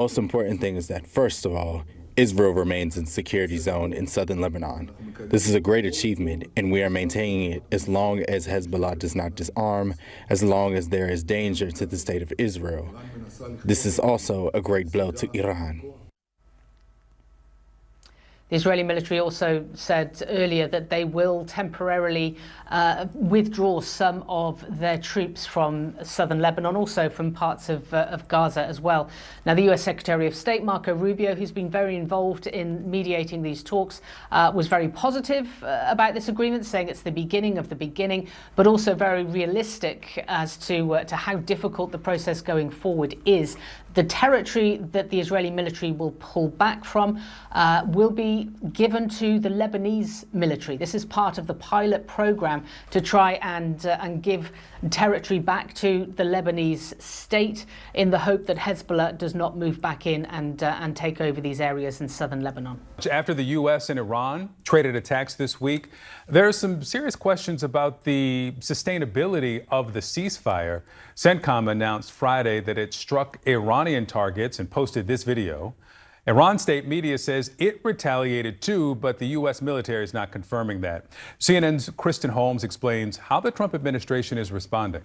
Most important thing is that, first of all, Israel remains in security zone in southern Lebanon. This is a great achievement, and we are maintaining it as long as Hezbollah does not disarm, as long as there is danger to the state of Israel. This is also a great blow to Iran. The Israeli military also said earlier that they will temporarily withdraw some of their troops from southern Lebanon, also from parts of Gaza as well. Now, the U.S. Secretary of State, Marco Rubio, who's been very involved in mediating these talks, was very positive about this agreement, saying it's the beginning of the beginning, but also very realistic as to how difficult the process going forward is. The territory that the Israeli military will pull back from will be given to the Lebanese military. This is part of the pilot program to try and give territory back to the Lebanese state in the hope that Hezbollah does not move back in and take over these areas in southern Lebanon. After the U.S. and Iran traded attacks this week, there are some serious questions about the sustainability of the ceasefire. CENTCOM announced Friday that it struck Iranian targets and posted this video. Iran state media says it retaliated too, but the U.S. military is not confirming that. CNN's Kristen Holmes explains how the Trump administration is responding.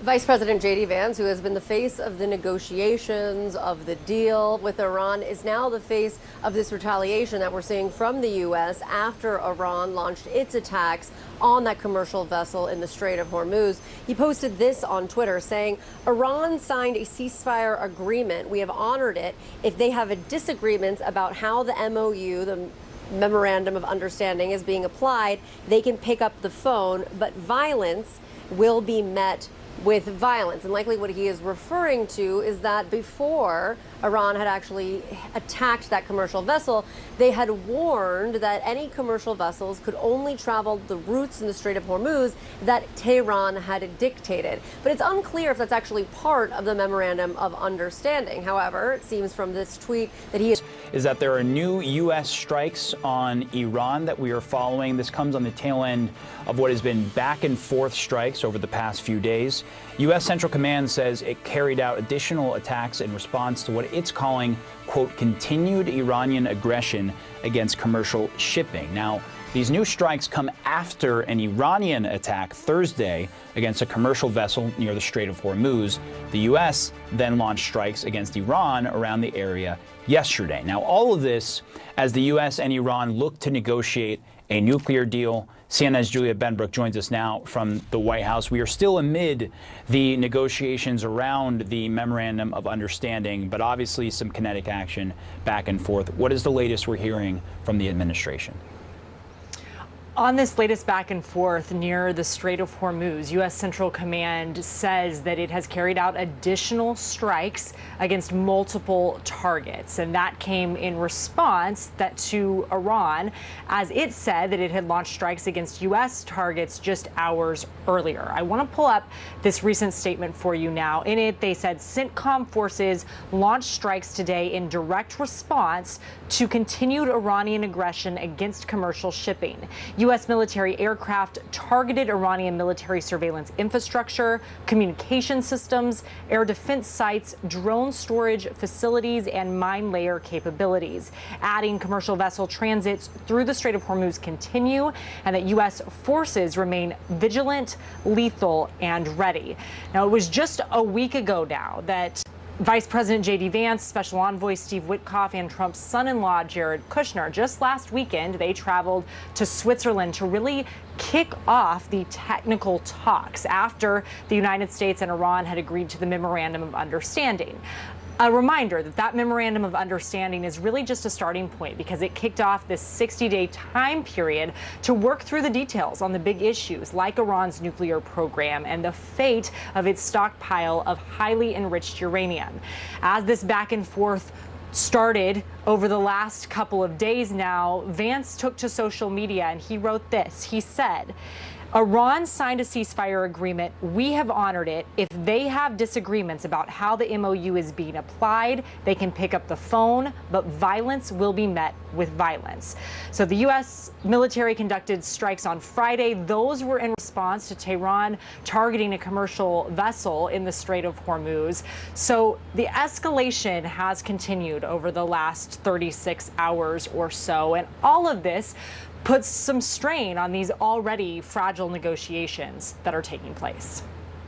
Vice President J.D. Vance, who has been the face of the negotiations of the deal with Iran, is now the face of this retaliation that we're seeing from the U.S. after Iran launched its attacks on that commercial vessel in the Strait of Hormuz. He posted this on Twitter saying, Iran signed a ceasefire agreement. We have honored it. If they have disagreements about how the MOU, the Memorandum of Understanding, is being applied, they can pick up the phone, but violence will be met with violence. And likely what he is referring to is that before Iran had actually attacked that commercial vessel, they had warned that any commercial vessels could only travel the routes in the Strait of Hormuz that Tehran had dictated. But it's unclear if that's actually part of the Memorandum of Understanding. However, it seems from this tweet that he is that there are new U.S. strikes on Iran that we are following. This comes on the tail end of what has been back and forth strikes over the past few days. U.S. Central Command says it carried out additional attacks in response to what it's calling, quote, continued Iranian aggression against commercial shipping. Now, these new strikes come after an Iranian attack Thursday against a commercial vessel near the Strait of Hormuz. The U.S. then launched strikes against Iran around the area yesterday. Now, all of this as the U.S. and Iran look to negotiate a nuclear deal. CNN's Julia Benbrook joins us now from the White House. We are still amid the negotiations around the Memorandum of Understanding, but obviously some kinetic action back and forth. What is the latest we're hearing from the administration? On this latest back and forth near the Strait of Hormuz, U.S. Central Command says that it has carried out additional strikes against multiple targets. And that came in response to Iran, as it said that it had launched strikes against U.S. targets just hours earlier. I want to pull up this recent statement for you now. In it, they said CENTCOM forces launched strikes today in direct response to continued Iranian aggression against commercial shipping. U.S. military aircraft targeted Iranian military surveillance infrastructure, communication systems, air defense sites, drone storage facilities, and mine layer capabilities. Adding commercial vessel transits through the Strait of Hormuz continue, and that U.S. forces remain vigilant, lethal, and ready. Now, it was just a week ago now that Vice President J.D. Vance, Special Envoy Steve Witkoff, and Trump's son-in-law Jared Kushner, just last weekend, they traveled to Switzerland to really kick off the technical talks after the United States and Iran had agreed to the Memorandum of Understanding. A reminder that that Memorandum of Understanding is really just a starting point because it kicked off this 60-day time period to work through the details on the big issues like Iran's nuclear program and the fate of its stockpile of highly enriched uranium. As this back and forth started over the last couple of days now, Vance took to social media and he wrote this. He said, Iran signed a ceasefire agreement. We have honored it. If they have disagreements about how the MOU is being applied, they can pick up the phone, but violence will be met with violence. So the U.S. military conducted strikes on Friday. Those were in response to Tehran targeting a commercial vessel in the Strait of Hormuz. So the escalation has continued over the last 36 hours or so, and all of this puts some strain on these already fragile negotiations that are taking place.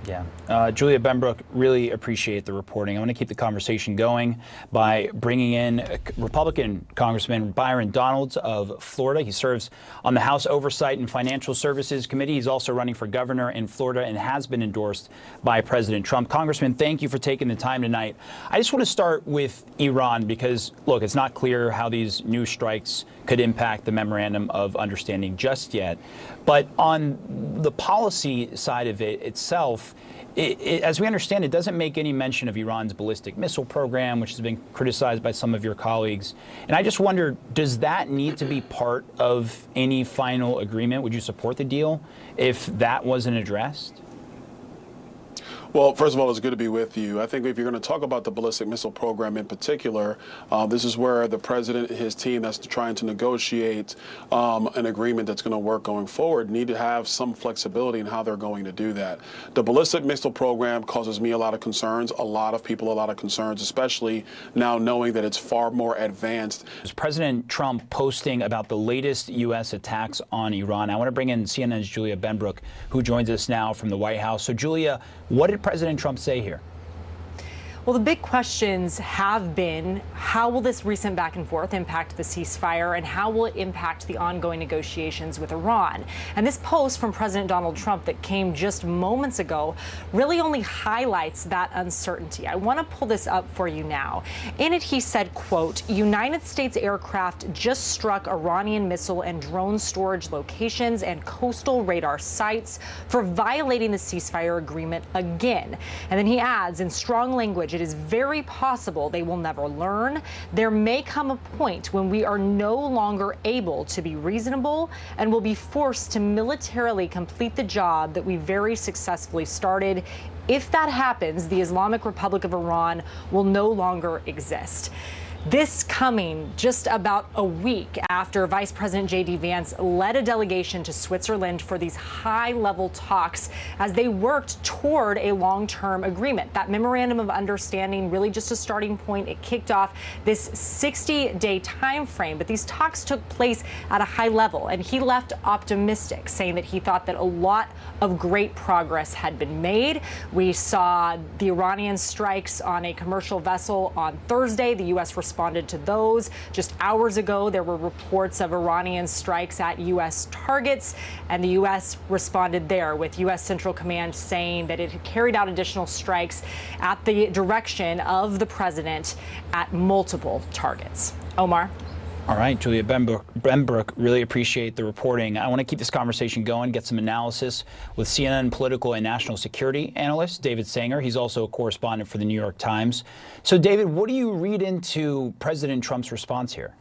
Yeah. Julia Benbrook, really appreciate the reporting. I want to keep the conversation going by bringing in Republican Congressman Byron Donalds of Florida. He serves on the House Oversight and Financial Services Committee. He's also running for governor in Florida and has been endorsed by President Trump. Congressman, thank you for taking the time tonight. I just want to start with Iran because, look, it's not clear how these new strikes could impact the Memorandum of Understanding just yet. But on the policy side of it itself, as we understand, it doesn't make any mention of Iran's ballistic missile program, which has been criticized by some of your colleagues. And I just wonder, does that need to be part of any final agreement? Would you support the deal if that wasn't addressed? Well, first of all, it's good to be with you. I think if you're going to talk about the ballistic missile program in particular, this is where the president and his team that's trying to negotiate an agreement that's going to work going forward need to have some flexibility in how they're going to do that. The ballistic missile program causes me a lot of concerns, a lot of people a lot of concerns, especially now knowing that it's far more advanced. President Trump posting about the latest U.S. attacks on Iran. I want to bring in CNN's Julia Benbrook, who joins us now from the White House. So, Julia, what did President Trump say here? Well, the big questions have been, how will this recent back and forth impact the ceasefire, and how will it impact the ongoing negotiations with Iran? And this post from President Donald Trump that came just moments ago really only highlights that uncertainty. I want to pull this up for you now. In it, he said, quote, United States aircraft just struck Iranian missile and drone storage locations and coastal radar sites for violating the ceasefire agreement again. And then he adds in strong language, it is very possible they will never learn. There may come a point when we are no longer able to be reasonable and will be forced to militarily complete the job that we very successfully started. If that happens, the Islamic Republic of Iran will no longer exist. This coming just about a week after Vice President J.D. Vance led a delegation to Switzerland for these high-level talks as they worked toward a long-term agreement. That memorandum of understanding really just a starting point. It kicked off this 60-day time frame, but these talks took place at a high level, and he left optimistic, saying that he thought that a lot of great progress had been made. We saw the Iranian strikes on a commercial vessel on Thursday. The U.S. responded to those. Just hours ago, there were reports of Iranian strikes at U.S. targets, and the U.S. responded there with U.S. Central Command saying that it had carried out additional strikes at the direction of the president at multiple targets. Omar? All right, Julia Benbrook, really appreciate the reporting. I want to keep this conversation going, get some analysis with CNN political and national security analyst David Sanger. He's also a correspondent for the New York Times. So, David, what do you read into President Trump's response here?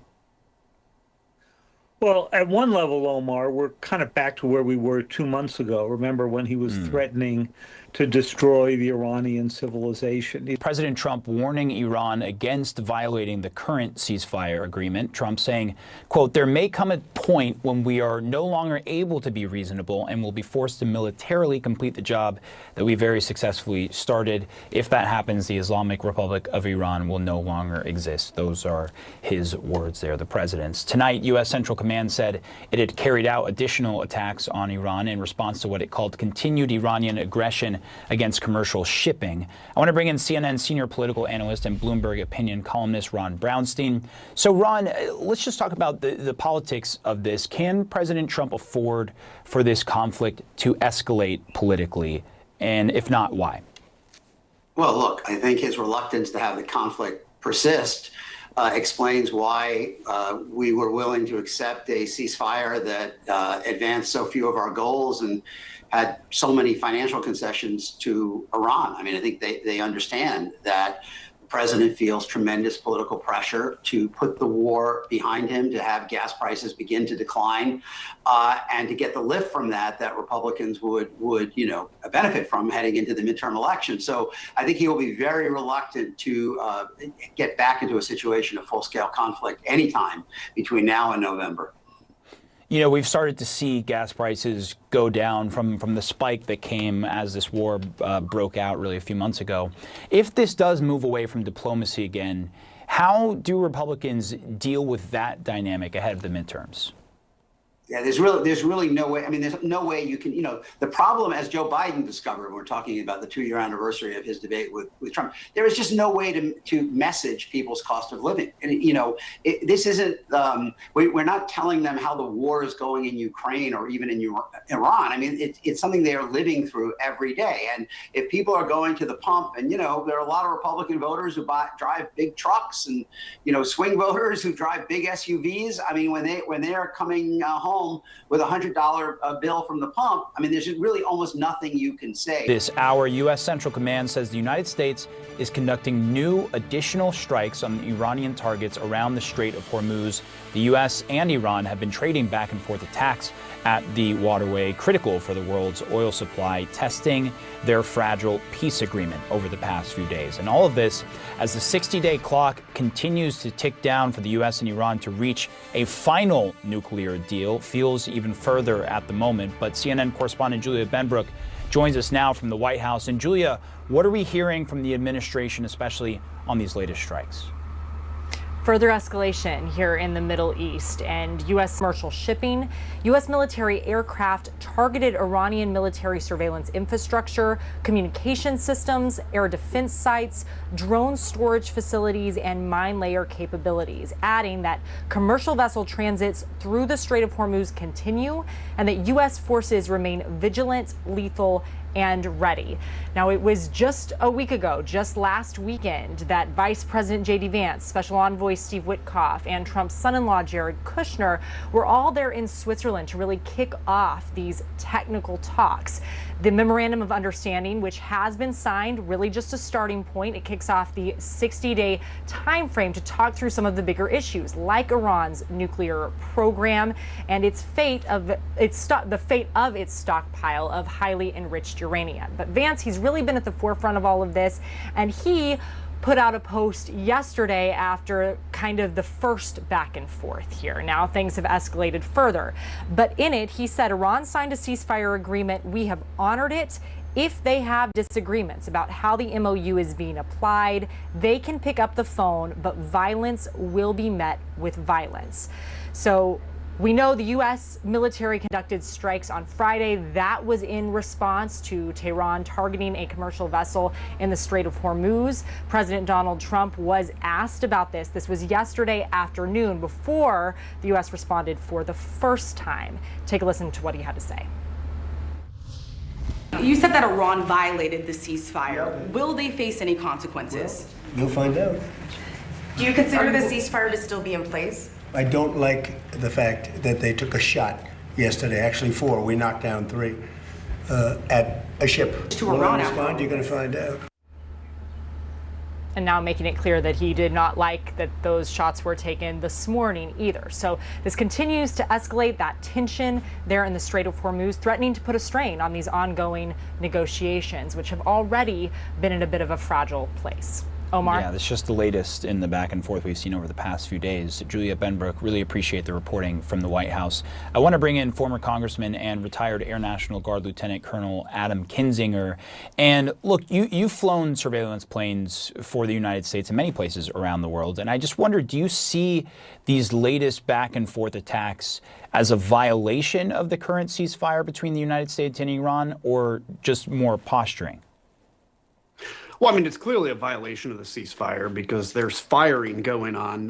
Well, at one level, Omar, we're kind of back to where we were 2 months ago. Remember when he was threatening to destroy the Iranian civilization. President Trump warning Iran against violating the current ceasefire agreement. Trump saying, quote, there may come a point when we are no longer able to be reasonable and will be forced to militarily complete the job that we very successfully started. If that happens, the Islamic Republic of Iran will no longer exist. Those are his words there, the president's. Tonight, U.S. Central Command said it had carried out additional attacks on Iran in response to what it called continued Iranian aggression against commercial shipping. I want to bring in CNN senior political analyst and Bloomberg opinion columnist Ron Brownstein. So, Ron, let's just talk about the politics of this. Can President Trump afford for this conflict to escalate politically? And if not, why? Well, look, I think his reluctance to have the conflict persist explains why we were willing to accept a ceasefire that advanced so few of our goals and had so many financial concessions to Iran. I mean, I think they understand that president feels tremendous political pressure to put the war behind him, to have gas prices begin to decline, and to get the lift from that Republicans would benefit from heading into the midterm election. So I think he will be very reluctant to get back into a situation of full-scale conflict anytime between now and November. You know, we've started to see gas prices go down from the spike that came as this war broke out really a few months ago. If this does move away from diplomacy again, how do Republicans deal with that dynamic ahead of the midterms? Yeah, there's really no way. I mean, there's no way you can, the problem, as Joe Biden discovered, we're talking about the 2-year anniversary of his debate with Trump, there is just no way to message people's cost of living. And, this isn't, we're not telling them how the war is going in Ukraine or even in Iran. I mean, it's something they are living through every day. And if people are going to the pump, and, there are a lot of Republican voters who drive big trucks, and, swing voters who drive big SUVs. I mean, when they are coming home with a $100 bill from the pump, I mean, there's really almost nothing you can say. This hour, U.S. Central Command says the United States is conducting new additional strikes on Iranian targets around the Strait of Hormuz. The U.S. and Iran have been trading back and forth attacks at the waterway, critical for the world's oil supply, testing their fragile peace agreement over the past few days. And all of this as the 60-day clock continues to tick down for the U.S. and Iran to reach a final nuclear deal. Feels even further at the moment. But CNN correspondent Julia Benbrook joins us now from the White House. And Julia, what are we hearing from the administration, especially on these latest strikes? Further escalation here in the Middle East, and U.S. commercial shipping. U.S. military aircraft targeted Iranian military surveillance infrastructure, communication systems, air defense sites, drone storage facilities, and mine layer capabilities, adding that commercial vessel transits through the Strait of Hormuz continue and that U.S. forces remain vigilant, lethal, and ready. Now, it was just a week ago, just last weekend, that Vice President J.D. Vance, Special Envoy Steve Witkoff, and Trump's son-in-law Jared Kushner were all there in Switzerland to really kick off these technical talks. The Memorandum of Understanding, which has been signed, really just a starting point. It kicks off the 60-day time frame to talk through some of the bigger issues, like Iran's nuclear program and its fate of its stockpile of highly enriched uranium. But Vance, he's really been at the forefront of all of this, and he put out a post yesterday after kind of the first back and forth here. Now things have escalated further, but in it he said Iran signed a ceasefire agreement. We have honored it. If they have disagreements about how the MOU is being applied, they can pick up the phone, but violence will be met with violence. So we know the U.S. military conducted strikes on Friday. That was in response to Tehran targeting a commercial vessel in the Strait of Hormuz. President Donald Trump was asked about this. This was yesterday afternoon before the U.S. responded for the first time. Take a listen to what he had to say. You said that Iran violated the ceasefire. Will they face any consequences? You'll find out. Do you consider the ceasefire to still be in place? I don't like the fact that they took a shot yesterday, actually 4, we knocked down 3, at a ship. To Will Iran, I respond? You're going to find out. And now making it clear that he did not like that those shots were taken this morning either. So this continues to escalate that tension there in the Strait of Hormuz, threatening to put a strain on these ongoing negotiations, which have already been in a bit of a fragile place. Omar? Yeah, that's just the latest in the back and forth we've seen over the past few days. Julia Benbrook, really appreciate the reporting from the White House. I want to bring in former Congressman and retired Air National Guard Lieutenant Colonel Adam Kinzinger. And look, you've flown surveillance planes for the United States in many places around the world. And I just wonder, do you see these latest back and forth attacks as a violation of the current ceasefire between the United States and Iran, or just more posturing? Well, I mean, it's clearly a violation of the ceasefire because there's firing going on.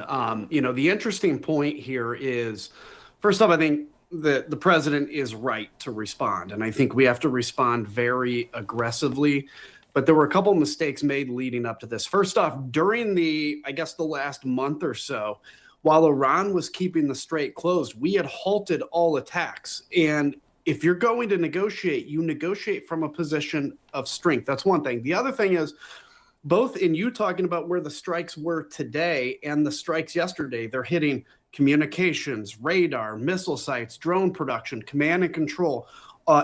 The interesting point here is, first off, I think the president is right to respond. And I think we have to respond very aggressively. But there were a couple of mistakes made leading up to this. First off, during the last month or so, while Iran was keeping the strait closed, we had halted all attacks. And if you're going to negotiate, you negotiate from a position of strength. That's one thing. The other thing is, both in you talking about where the strikes were today and the strikes yesterday, they're hitting communications, radar, missile sites, drone production, command and control,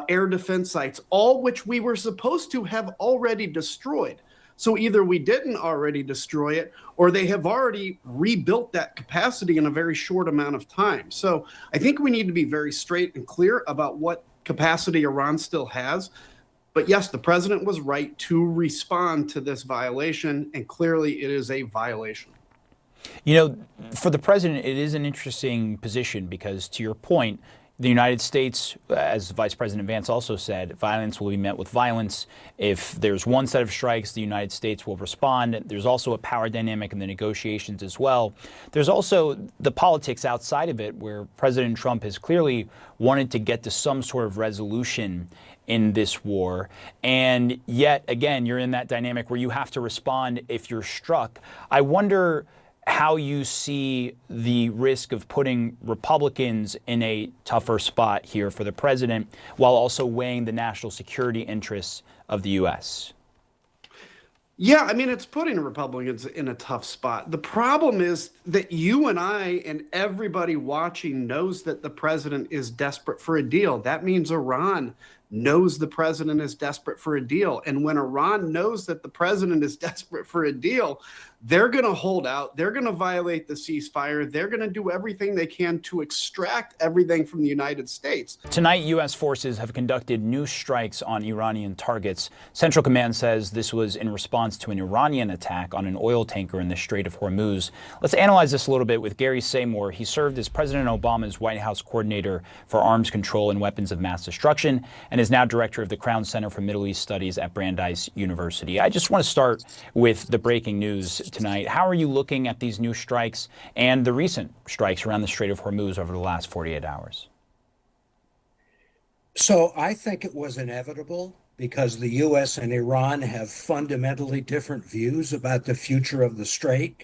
air defense sites, all which we were supposed to have already destroyed. So either we didn't already destroy it, or they have already rebuilt that capacity in a very short amount of time. So I think we need to be very straight and clear about what capacity Iran still has. But yes, the president was right to respond to this violation, and clearly it is a violation. You know, for the president, it is an interesting position because, to your point, the United States, as Vice President Vance also said, violence will be met with violence. If there's one set of strikes, the United States will respond. There's also a power dynamic in the negotiations as well. There's also the politics outside of it, where President Trump has clearly wanted to get to some sort of resolution in this war. And yet, again, you're in that dynamic where you have to respond if you're struck. I wonder how you see the risk of putting Republicans in a tougher spot here for the president, while also weighing the national security interests of the U.S. Yeah, I mean, it's putting Republicans in a tough spot. The problem is that you and I and everybody watching knows that the president is desperate for a deal. That means Iran knows the president is desperate for a deal. And when Iran knows that the president is desperate for a deal, they're going to hold out. They're going to violate the ceasefire. They're going to do everything they can to extract everything from the United States. Tonight, U.S. forces have conducted new strikes on Iranian targets. Central Command says this was in response to an Iranian attack on an oil tanker in the Strait of Hormuz. Let's analyze this a little bit with Gary Seymour. He served as President Obama's White House coordinator for arms control and weapons of mass destruction, and is now director of the Crown Center for Middle East Studies at Brandeis University. I just want to start with the breaking news tonight. How are you looking at these new strikes and the recent strikes around the Strait of Hormuz over the last 48 hours? So I think it was inevitable because the U.S. and Iran have fundamentally different views about the future of the Strait.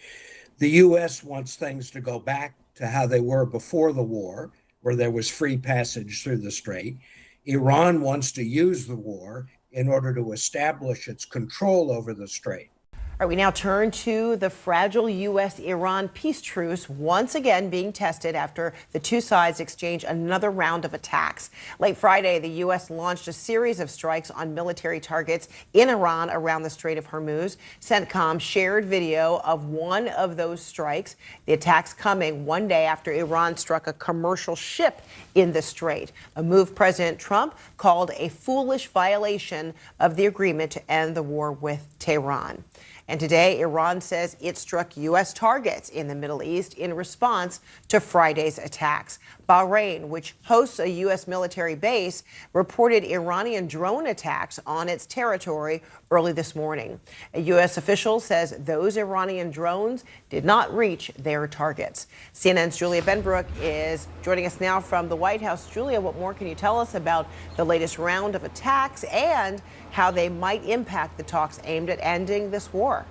The U.S. wants things to go back to how they were before the war, where there was free passage through the Strait. Iran wants to use the war in order to establish its control over the Strait. All right, we now turn to the fragile U.S.-Iran peace truce once again being tested after the two sides exchange another round of attacks. Late Friday, the U.S. launched a series of strikes on military targets in Iran around the Strait of Hormuz. CENTCOM shared video of one of those strikes. The attacks coming one day after Iran struck a commercial ship in the Strait, a move President Trump called a foolish violation of the agreement to end the war with Tehran. And today, Iran says it struck U.S. targets in the Middle East in response to Friday's attacks. Bahrain, which hosts a U.S. military base, reported Iranian drone attacks on its territory early this morning. A U.S. official says those Iranian drones did not reach their targets. CNN's Julia Benbrook is joining us now from the White House. Julia, what more can you tell us about the latest round of attacks and how they might impact the talks aimed at ending this war?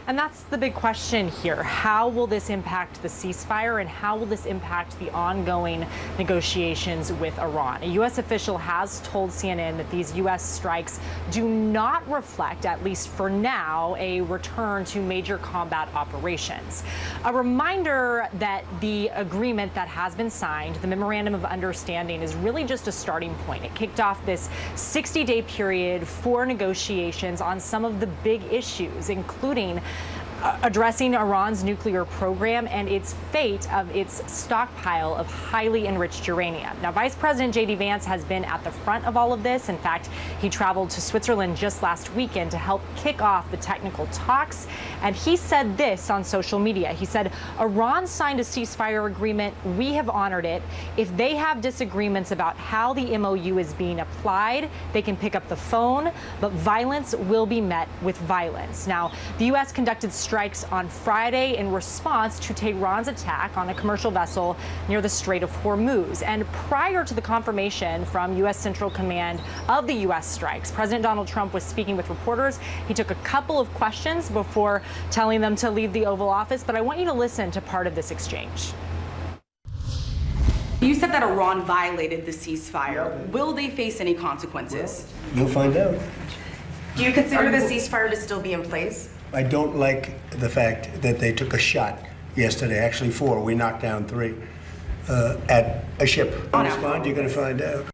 And that's the big question here. How will this impact the ceasefire, and how will this impact the ongoing negotiations with Iran? A U.S. official has told CNN that these U.S. strikes do not reflect, at least for now, a return to major combat operations. A reminder that the agreement that has been signed, the Memorandum of Understanding, is really just a starting point. It kicked off this 60-day period for negotiations on some of the big issues, including addressing Iran's nuclear program and its fate of its stockpile of highly enriched uranium. Now, Vice President J.D. Vance has been at the front of all of this. In fact, he traveled to Switzerland just last weekend to help kick off the technical talks. And he said this on social media. He said, Iran signed a ceasefire agreement. We have honored it. If they have disagreements about how the MOU is being applied, they can pick up the phone, but violence will be met with violence. Now, the U.S. conducted strikes on Friday in response to Tehran's attack on a commercial vessel near the Strait of Hormuz. And prior to the confirmation from U.S. Central Command of the U.S. strikes, President Donald Trump was speaking with reporters. He took a couple of questions before telling them to leave the Oval Office. But I want you to listen to part of this exchange. You said that Iran violated the ceasefire. Will they face any consequences? You'll find out. Do you consider the ceasefire to still be in place? I don't like the fact that they took a shot yesterday, actually 4. We knocked down 3 at a ship. Respond, you're going to find out.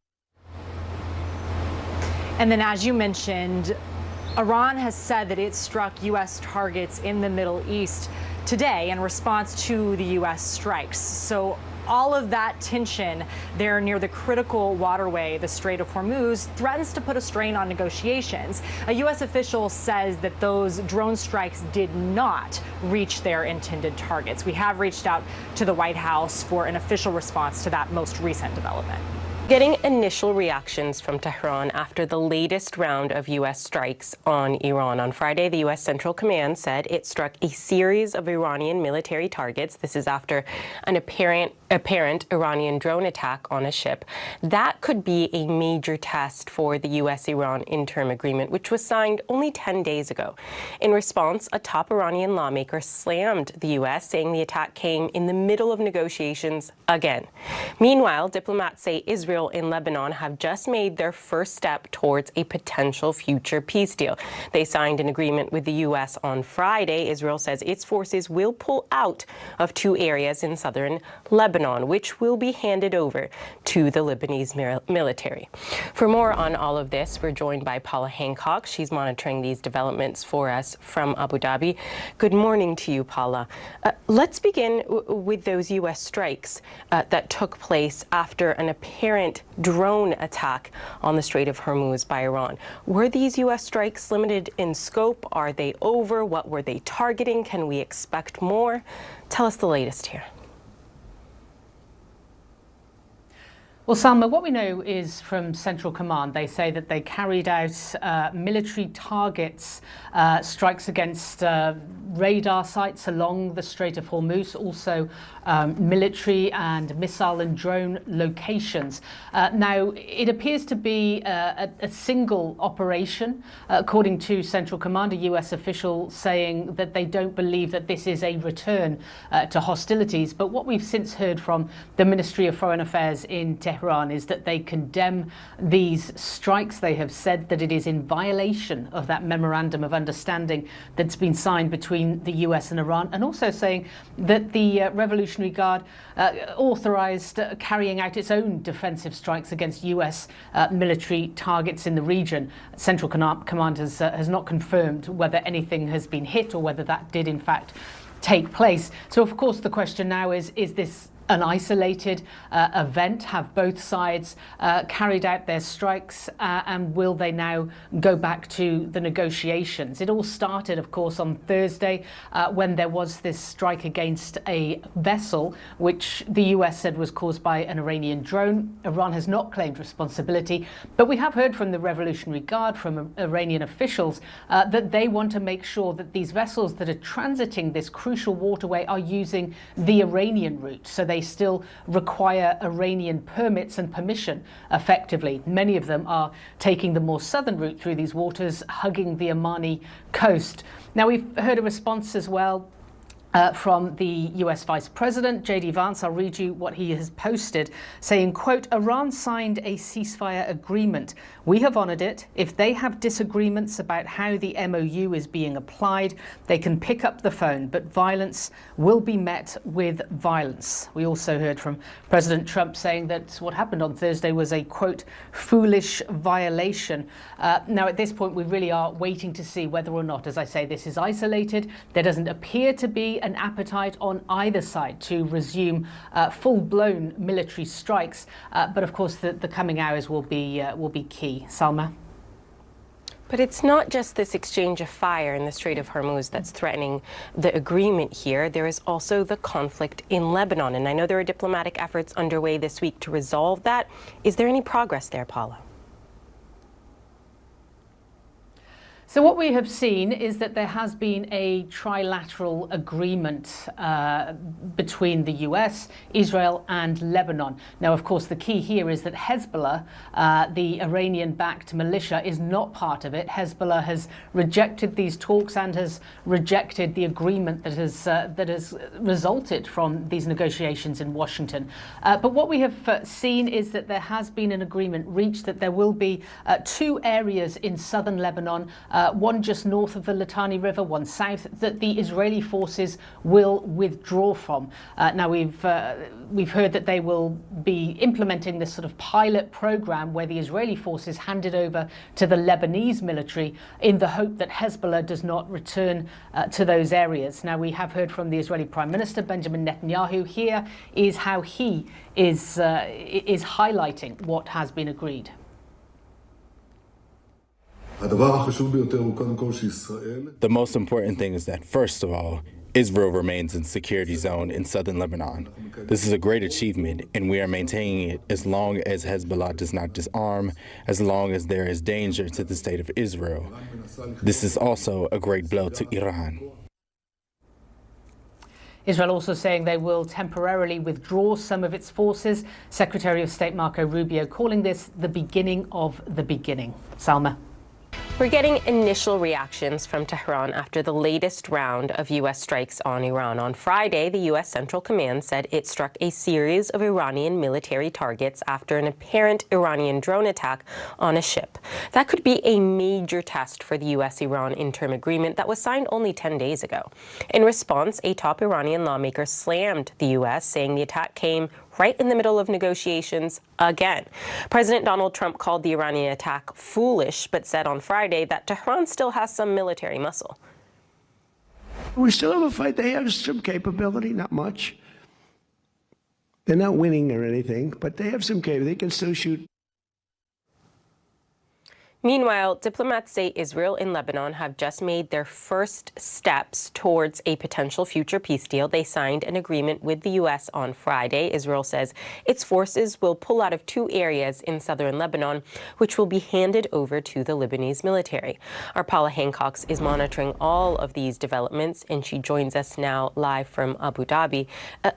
And then, as you mentioned, Iran has said that it struck U.S. targets in the Middle East today in response to the U.S. strikes. So all of that tension there near the critical waterway, the Strait of Hormuz, threatens to put a strain on negotiations. A U.S. official says that those drone strikes did not reach their intended targets. We have reached out to the White House for an official response to that most recent development. Getting initial reactions from Tehran after the latest round of U.S. strikes on Iran. On Friday, the U.S. Central Command said it struck a series of Iranian military targets. This is after an apparent Iranian drone attack on a ship. That could be a major test for the U.S.-Iran interim agreement, which was signed only 10 days ago. In response, a top Iranian lawmaker slammed the U.S., saying the attack came in the middle of negotiations again. Meanwhile, diplomats say Israel and Lebanon have just made their first step towards a potential future peace deal. They signed an agreement with the U.S. on Friday. Israel says its forces will pull out of 2 areas in southern Lebanon, which will be handed over to the Lebanese military. For more on all of this, we're joined by Paula Hancock. She's monitoring these developments for us from Abu Dhabi. Good morning to you, Paula. Let's begin with those U.S. strikes that took place after an apparent drone attack on the Strait of Hormuz by Iran. Were these U.S. strikes limited in scope? Are they over? What were they targeting? Can we expect more? Tell us the latest here. Well, Salma, what we know is from Central Command, they say that they carried out military targets, strikes against radar sites along the Strait of Hormuz, also military and missile and drone locations. Now, it appears to be a single operation, according to Central Command, a U.S. official saying that they don't believe that this is a return to hostilities. But what we've since heard from the Ministry of Foreign Affairs in Tehran is that they condemn these strikes. They have said that it is in violation of that memorandum of understanding that's been signed between the US and Iran, and also saying that the Revolutionary Guard authorized carrying out its own defensive strikes against US military targets in the region. Central Command has not confirmed whether anything has been hit or whether that did in fact take place. So of course the question now is this an isolated event? Have both sides carried out their strikes and will they now go back to the negotiations? It all started, of course, on Thursday when there was this strike against a vessel which the US said was caused by an Iranian drone. Iran has not claimed responsibility, but we have heard from the Revolutionary Guard, from Iranian officials, that they want to make sure that these vessels that are transiting this crucial waterway are using the Iranian route. So they still require Iranian permits and permission effectively. Many of them are taking the more southern route through these waters, hugging the Omani coast. Now, we've heard a response as well from the US Vice President, J.D. Vance. I'll read you what he has posted, saying, quote, Iran signed a ceasefire agreement. We have honored it. If they have disagreements about how the MOU is being applied, they can pick up the phone, but violence will be met with violence. We also heard from President Trump saying that what happened on Thursday was a, quote, foolish violation. Now, at this point, we really are waiting to see whether or not, as I say, this is isolated. There doesn't appear to be an appetite on either side to resume full-blown military strikes, but of course the coming hours will be key. Salma? But it's not just this exchange of fire in the Strait of Hormuz that's threatening the agreement here. There is also the conflict in Lebanon, and I know there are diplomatic efforts underway this week to resolve that. Is there any progress there, Paula? So what we have seen is that there has been a trilateral agreement between the US, Israel and Lebanon. Now, of course, the key here is that Hezbollah, the Iranian-backed militia, is not part of it. Hezbollah has rejected these talks and has rejected the agreement that has resulted from these negotiations in Washington. But what we have seen is that there has been an agreement reached that there will be 2 areas in southern Lebanon, one just north of the Litani River, one south, that the Israeli forces will withdraw from. Now, we've heard that they will be implementing this sort of pilot program where the Israeli forces hand it over to the Lebanese military in the hope that Hezbollah does not return to those areas. Now, we have heard from the Israeli Prime Minister, Benjamin Netanyahu. Here is how he is highlighting what has been agreed. The most important thing is that, first of all, Israel remains in security zone in southern Lebanon. This is a great achievement, and we are maintaining it as long as Hezbollah does not disarm, as long as there is danger to the state of Israel. This is also a great blow to Iran. Israel also saying they will temporarily withdraw some of its forces. Secretary of State Marco Rubio calling this the beginning of the beginning. Salma. We're getting initial reactions from Tehran after the latest round of U.S. strikes on Iran. On Friday, the U.S. Central Command said it struck a series of Iranian military targets after an apparent Iranian drone attack on a ship. That could be a major test for the U.S.-Iran interim agreement that was signed only 10 days ago. In response, a top Iranian lawmaker slammed the U.S., saying the attack came right in the middle of negotiations again. President Donald Trump called the Iranian attack foolish, but said on Friday that Tehran still has some military muscle. We still have a fight. They have some capability, not much. They're not winning or anything, but they have some capability. They can still shoot. Meanwhile, diplomats say Israel and Lebanon have just made their first steps towards a potential future peace deal. They signed an agreement with the U.S. on Friday. Israel says its forces will pull out of 2 areas in southern Lebanon, which will be handed over to the Lebanese military. Our Paula Hancock is monitoring all of these developments, and she joins us now live from Abu Dhabi.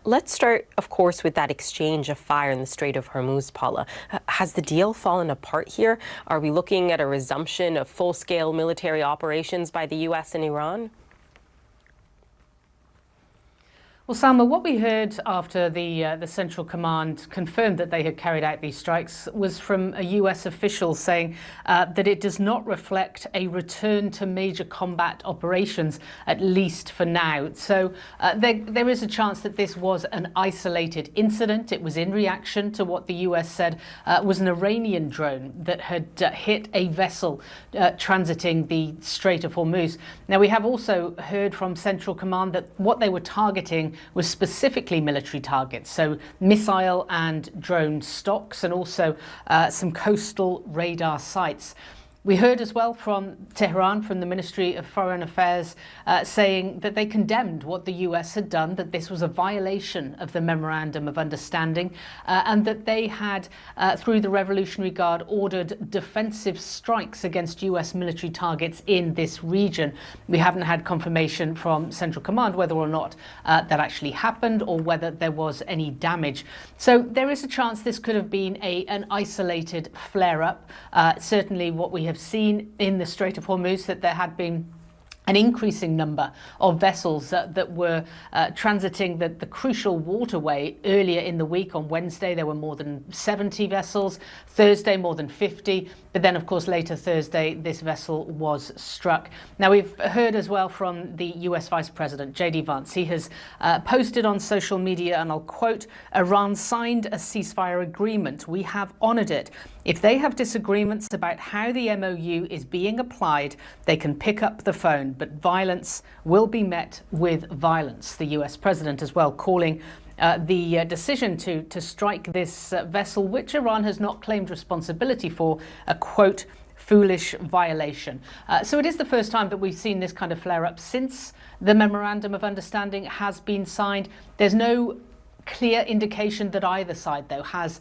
Let's start, of course, with that exchange of fire in the Strait of Hormuz, Paula. Has the deal fallen apart here? Are we looking at a resumption of full-scale military operations by the U.S. and Iran? Well, Salma, what we heard after the Central Command confirmed that they had carried out these strikes was from a U.S. official saying that it does not reflect a return to major combat operations, at least for now. So there is a chance that this was an isolated incident. It was in reaction to what the U.S. said was an Iranian drone that had hit a vessel transiting the Strait of Hormuz. Now, we have also heard from Central Command that what they were targeting was specifically military targets, so missile and drone stocks, and also some coastal radar sites. We heard as well from Tehran, from the Ministry of Foreign Affairs, saying that they condemned what the US had done, that this was a violation of the Memorandum of Understanding, and that they had, through the Revolutionary Guard, ordered defensive strikes against US military targets in this region. We haven't had confirmation from Central Command whether or not that actually happened or whether there was any damage. So there is a chance this could have been an isolated flare-up. Certainly what we have seen in the Strait of Hormuz, that there had been an increasing number of vessels that were transiting the crucial waterway earlier in the week. On Wednesday, there were more than 70 vessels. Thursday, more than 50. But then, of course, later Thursday, this vessel was struck. Now, we've heard as well from the US Vice President, J.D. Vance. He has posted on social media, and I'll quote, "Iran signed a ceasefire agreement. We have honored it. If they have disagreements about how the MOU is being applied, they can pick up the phone, but violence will be met with violence." The US President as well calling the decision to strike this vessel, which Iran has not claimed responsibility for, a quote, foolish violation. So it is the first time that we've seen this kind of flare-up since the Memorandum of Understanding has been signed. There's no clear indication that either side, though, has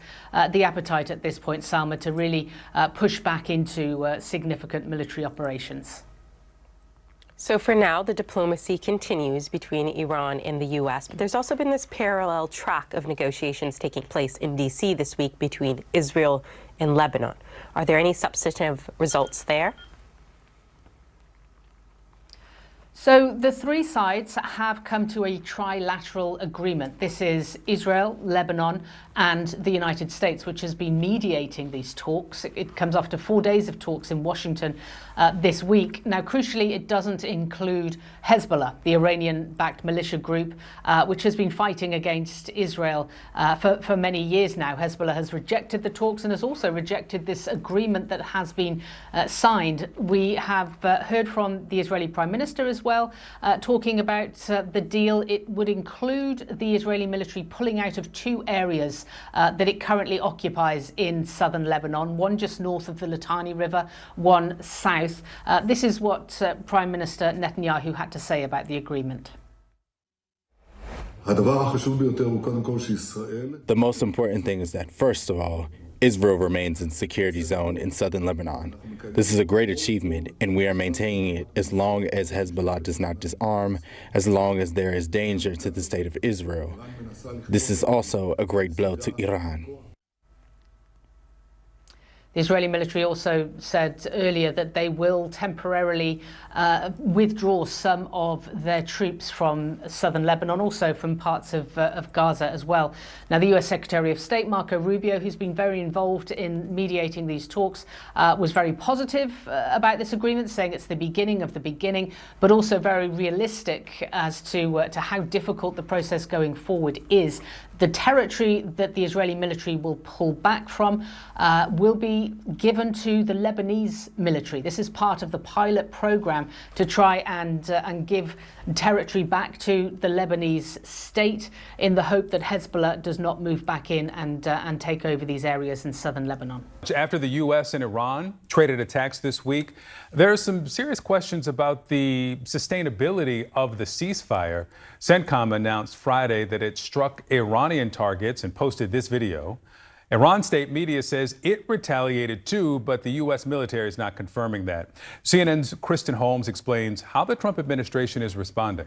the appetite at this point, Salma, to really push back into significant military operations. So for now, the diplomacy continues between Iran and the U.S., but there's also been this parallel track of negotiations taking place in D.C. this week between Israel and Lebanon. Are there any substantive results there? So the three sides have come to a trilateral agreement. This is Israel, Lebanon, and the United States, which has been mediating these talks. It comes after 4 days of talks in Washington this week. Now, crucially, it doesn't include Hezbollah, the Iranian-backed militia group, which has been fighting against Israel for many years now. Hezbollah has rejected the talks and has also rejected this agreement that has been signed. We have heard from the Israeli Prime Minister as well, talking about the deal. It would include the Israeli military pulling out of two areas that it currently occupies in southern Lebanon, one just north of the Litani River, one south. This is what Prime Minister Netanyahu had to say about the agreement. The most important thing is that, first of all, Israel remains in security zone in southern Lebanon. This is a great achievement, and we are maintaining it as long as Hezbollah does not disarm, as long as there is danger to the state of Israel. This is also a great blow to Iran. The Israeli military also said earlier that they will temporarily withdraw some of their troops from southern Lebanon, also from parts of Gaza as well. Now, the US Secretary of State, Marco Rubio, who's been very involved in mediating these talks, was very positive about this agreement, saying it's the beginning of the beginning, but also very realistic as to how difficult the process going forward is. The territory that the Israeli military will pull back from will be given to the Lebanese military. This is part of the pilot program to try and give territory back to the Lebanese state in the hope that Hezbollah does not move back in and take over these areas in southern Lebanon. After the U.S. and Iran traded attacks this week, there are some serious questions about the sustainability of the ceasefire. CENTCOM announced Friday that it struck Iranian targets and posted this video. Iran state media says it retaliated too, but the U.S. military is not confirming that. CNN's Kristen Holmes explains how the Trump administration is responding.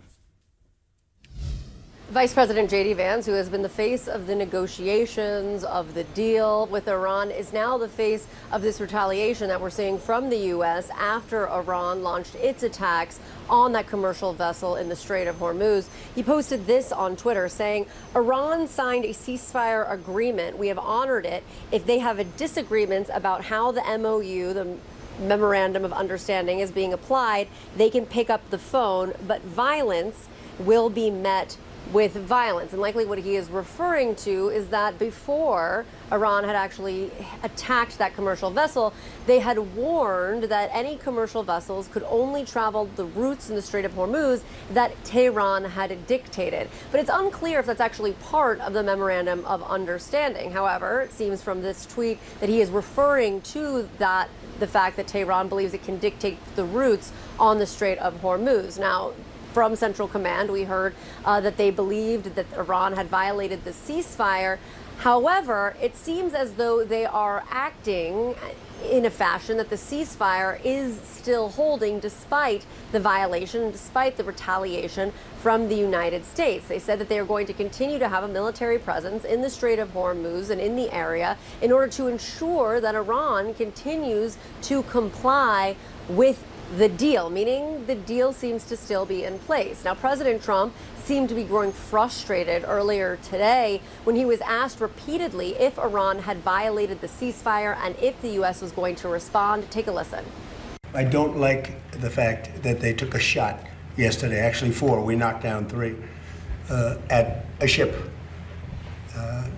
Vice President J.D. Vance, who has been the face of the negotiations of the deal with Iran, is now the face of this retaliation that we're seeing from the U.S. after Iran launched its attacks on that commercial vessel in the Strait of Hormuz. He posted this on Twitter saying, Iran signed a ceasefire agreement. We have honored it. If they have a disagreement about how the MOU, the Memorandum of Understanding, is being applied, they can pick up the phone, but violence will be met with violence. And likely what he is referring to is that before Iran had actually attacked that commercial vessel, they had warned that any commercial vessels could only travel the routes in the Strait of Hormuz that Tehran had dictated. But it's unclear if that's actually part of the Memorandum of Understanding. However, it seems from this tweet that he is referring to the fact that Tehran believes it can dictate the routes on the Strait of Hormuz. Now, from Central Command, we heard that they believed that Iran had violated the ceasefire. However, it seems as though they are acting in a fashion that the ceasefire is still holding despite the violation, despite the retaliation from the United States. They said that they are going to continue to have a military presence in the Strait of Hormuz and in the area in order to ensure that Iran continues to comply with the deal, meaning the deal seems to still be in place. Now, President Trump seemed to be growing frustrated earlier today when he was asked repeatedly if Iran had violated the ceasefire and if the U.S. was going to respond. Take a listen. I don't like the fact that they took a shot yesterday, actually 4, we knocked down 3, at a ship.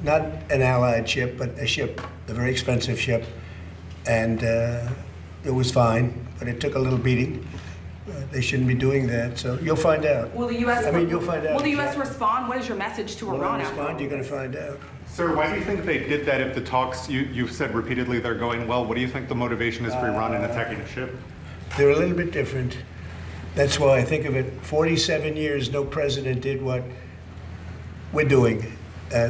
Not an allied ship, but a ship, a very expensive ship. And it was fine, but it took a little beating. They shouldn't be doing that, so you'll find out. Will the U.S. You'll find out. Will the U.S. respond? What is your message to Iran? Respond, you're going to find out. Sir, why do you think they did that if the talks, you've said repeatedly they're going well? What do you think the motivation is for Iran in attacking a ship? They're a little bit different. That's why I think of it, 47 years, no president did what we're doing.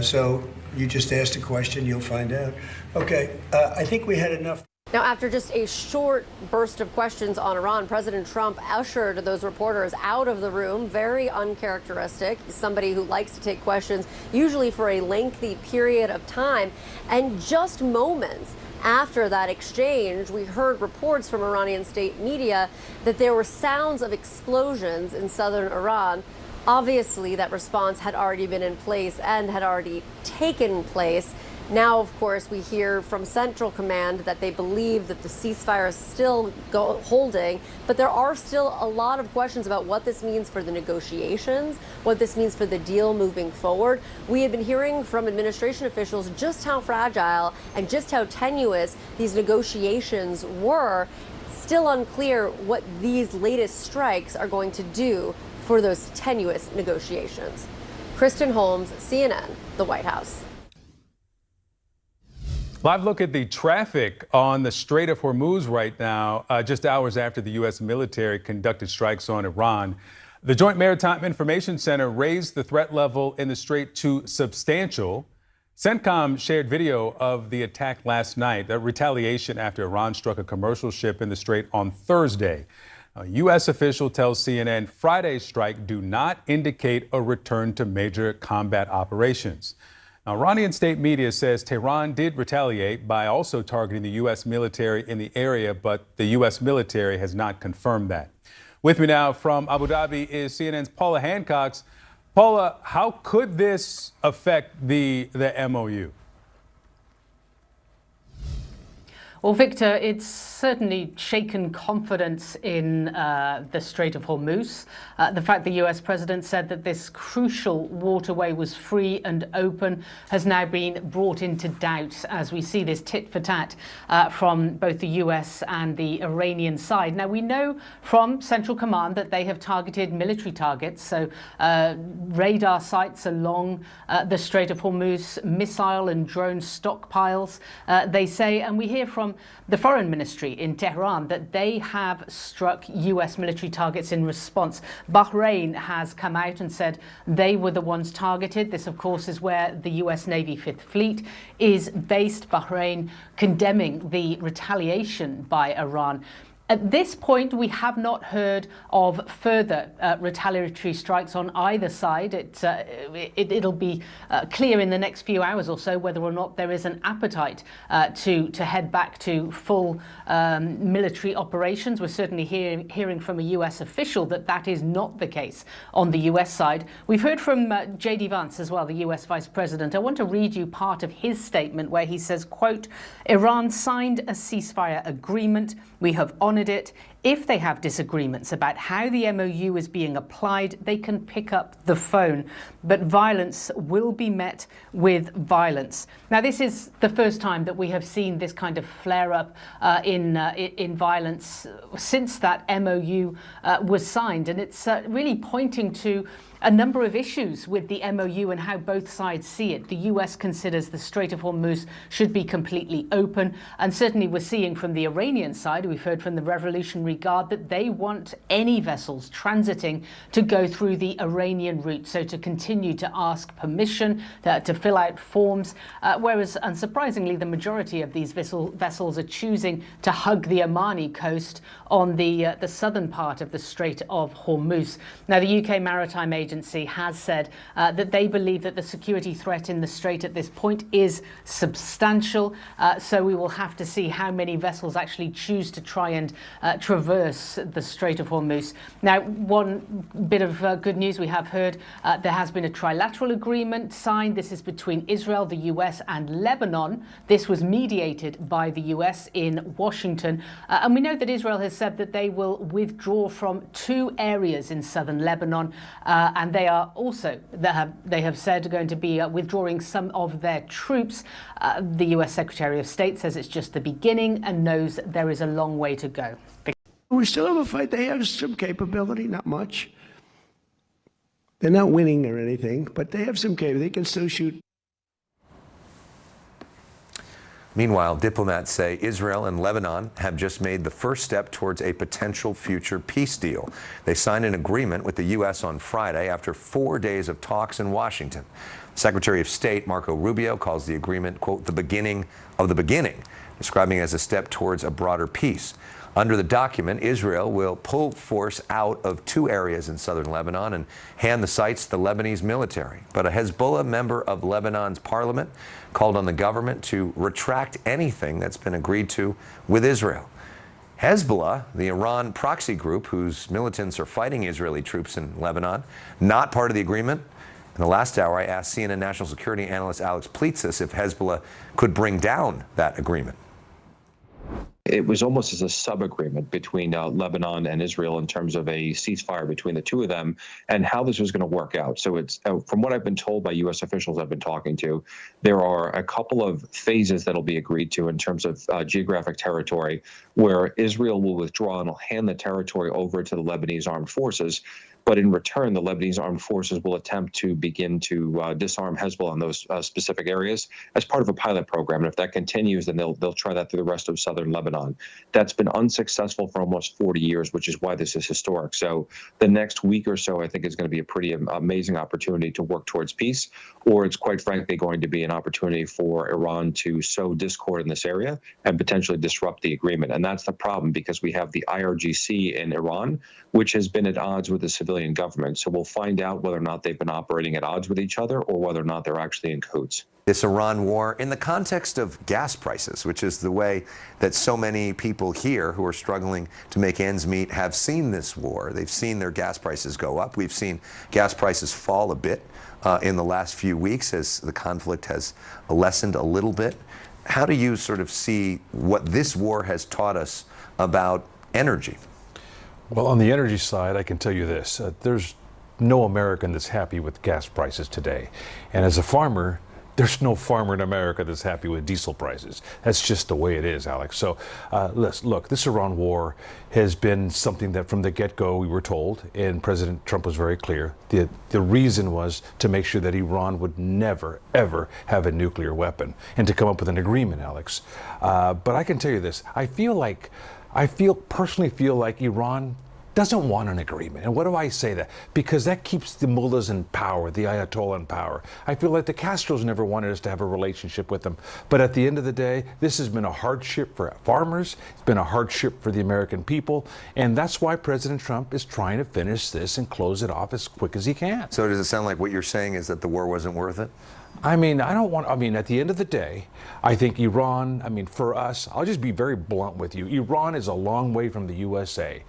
So you just asked a question, you'll find out. Okay, I think we had enough. Now, after just a short burst of questions on Iran, President Trump ushered those reporters out of the room. Very uncharacteristic. He's somebody who likes to take questions, usually for a lengthy period of time. And just moments after that exchange, we heard reports from Iranian state media that there were sounds of explosions in southern Iran. Obviously, that response had already been in place and had already taken place. Now, of course, we hear from Central Command that they believe that the ceasefire is still holding, but there are still a lot of questions about what this means for the negotiations, what this means for the deal moving forward. We have been hearing from administration officials just how fragile and just how tenuous these negotiations were. Still unclear what these latest strikes are going to do for those tenuous negotiations. Kristen Holmes, CNN, the White House. Live look at the traffic on the Strait of Hormuz right now, just hours after the U.S. military conducted strikes on Iran. The Joint Maritime Information Center raised the threat level in the strait to substantial. CENTCOM shared video of the attack last night, a retaliation after Iran struck a commercial ship in the strait on Thursday. A U.S. official tells CNN Friday's strike do not indicate a return to major combat operations. Now, Iranian state media says Tehran did retaliate by also targeting the U.S. military in the area, but the U.S. military has not confirmed that. With me now from Abu Dhabi is CNN's Paula Hancock. Paula, how could this affect the MOU? Well, Victor, it's certainly shaken confidence in the Strait of Hormuz. The fact the US president said that this crucial waterway was free and open has now been brought into doubt as we see this tit for tat from both the US and the Iranian side. Now, we know from Central Command that they have targeted military targets, so radar sites along the Strait of Hormuz, missile and drone stockpiles, they say, and we hear from the Foreign Ministry in Tehran that they have struck US military targets in response. Bahrain has come out and said they were the ones targeted. This, of course, is where the US Navy Fifth Fleet is based. Bahrain condemning the retaliation by Iran. At this point, we have not heard of further retaliatory strikes on either side. It'll be clear in the next few hours or so whether or not there is an appetite to head back to full military operations. We're certainly hearing from a US official that that is not the case on the US side. We've heard from J.D. Vance as well, the US Vice President. I want to read you part of his statement where he says, quote, Iran signed a ceasefire agreement. We have honored it. If they have disagreements about how the MOU is being applied, they can pick up the phone. But violence will be met with violence. Now, this is the first time that we have seen this kind of flare-up in violence since that MOU was signed. And it's really pointing to a number of issues with the MOU and how both sides see it. The US considers the Strait of Hormuz should be completely open. And certainly we're seeing from the Iranian side, we've heard from the Revolutionary Guard that they want any vessels transiting to go through the Iranian route. So to continue to ask permission to fill out forms, whereas unsurprisingly, the majority of these vessels are choosing to hug the Omani coast on the southern part of the Strait of Hormuz. Now, the UK Maritime Agency has said that they believe that the security threat in the strait at this point is substantial. So we will have to see how many vessels actually choose to try and traverse the Strait of Hormuz. Now, one bit of good news we have heard, there has been a trilateral agreement signed. This is between Israel, the US and Lebanon. This was mediated by the US in Washington. And we know that Israel has said that they will withdraw from 2 areas in southern Lebanon. And they are also, they have said, going to be withdrawing some of their troops. The US Secretary of State says it's just the beginning and knows there is a long way to go. We still have a fight. They have some capability, not much. They're not winning or anything, but they have some capability. They can still shoot. Meanwhile, diplomats say Israel and Lebanon have just made the first step towards a potential future peace deal. They signed an agreement with the U.S. on Friday after 4 days of talks in Washington. Secretary of State Marco Rubio calls the agreement, quote, the beginning of the beginning, describing it as a step towards a broader peace. Under the document, Israel will pull force out of 2 areas in southern Lebanon and hand the sites to the Lebanese military. But a Hezbollah member of Lebanon's parliament called on the government to retract anything that's been agreed to with Israel. Hezbollah, the Iran proxy group whose militants are fighting Israeli troops in Lebanon, not part of the agreement. In the last hour, I asked CNN national security analyst Alex Pleitsis if Hezbollah could bring down that agreement. It was almost as a sub-agreement between Lebanon and Israel in terms of a ceasefire between the two of them and how this was going to work out. So it's from what I've been told by U.S. officials I've been talking to, there are a couple of phases that'll be agreed to in terms of geographic territory where Israel will withdraw and will hand the territory over to the Lebanese armed forces. But in return, the Lebanese armed forces will attempt to begin to disarm Hezbollah in those specific areas as part of a pilot program. And if that continues, then they'll try that through the rest of southern Lebanon. That's been unsuccessful for almost 40 years, which is why this is historic. So the next week or so, I think, is going to be a pretty amazing opportunity to work towards peace, or it's quite frankly going to be an opportunity for Iran to sow discord in this area and potentially disrupt the agreement. And that's the problem, because we have the IRGC in Iran, which has been at odds with the civilian government. So we'll find out whether or not they've been operating at odds with each other or whether or not they're actually in cahoots. This Iran war in the context of gas prices, which is the way that so many people here who are struggling to make ends meet have seen this war. They've seen their gas prices go up. We've seen gas prices fall a bit in the last few weeks as the conflict has lessened a little bit. How do you sort of see what this war has taught us about energy? Well, on the energy side, I can tell you this. There's no American that's happy with gas prices today. And as a farmer, there's no farmer in America that's happy with diesel prices. That's just the way it is, Alex. So look, this Iran war has been something that from the get-go we were told, and President Trump was very clear, the reason was to make sure that Iran would never, ever have a nuclear weapon and to come up with an agreement, Alex. But I can tell you this, I personally feel like Iran doesn't want an agreement. And what do I say that? Because that keeps the mullahs in power, the Ayatollah in power. I feel like the Castros never wanted us to have a relationship with them. But at the end of the day, this has been a hardship for farmers. It's been a hardship for the American people. And that's why President Trump is trying to finish this and close it off as quick as he can. So does it sound like what you're saying is that the war wasn't worth it? I mean, at the end of the day, I think Iran, for us, I'll just be very blunt with you. Iran is a long way from the USA.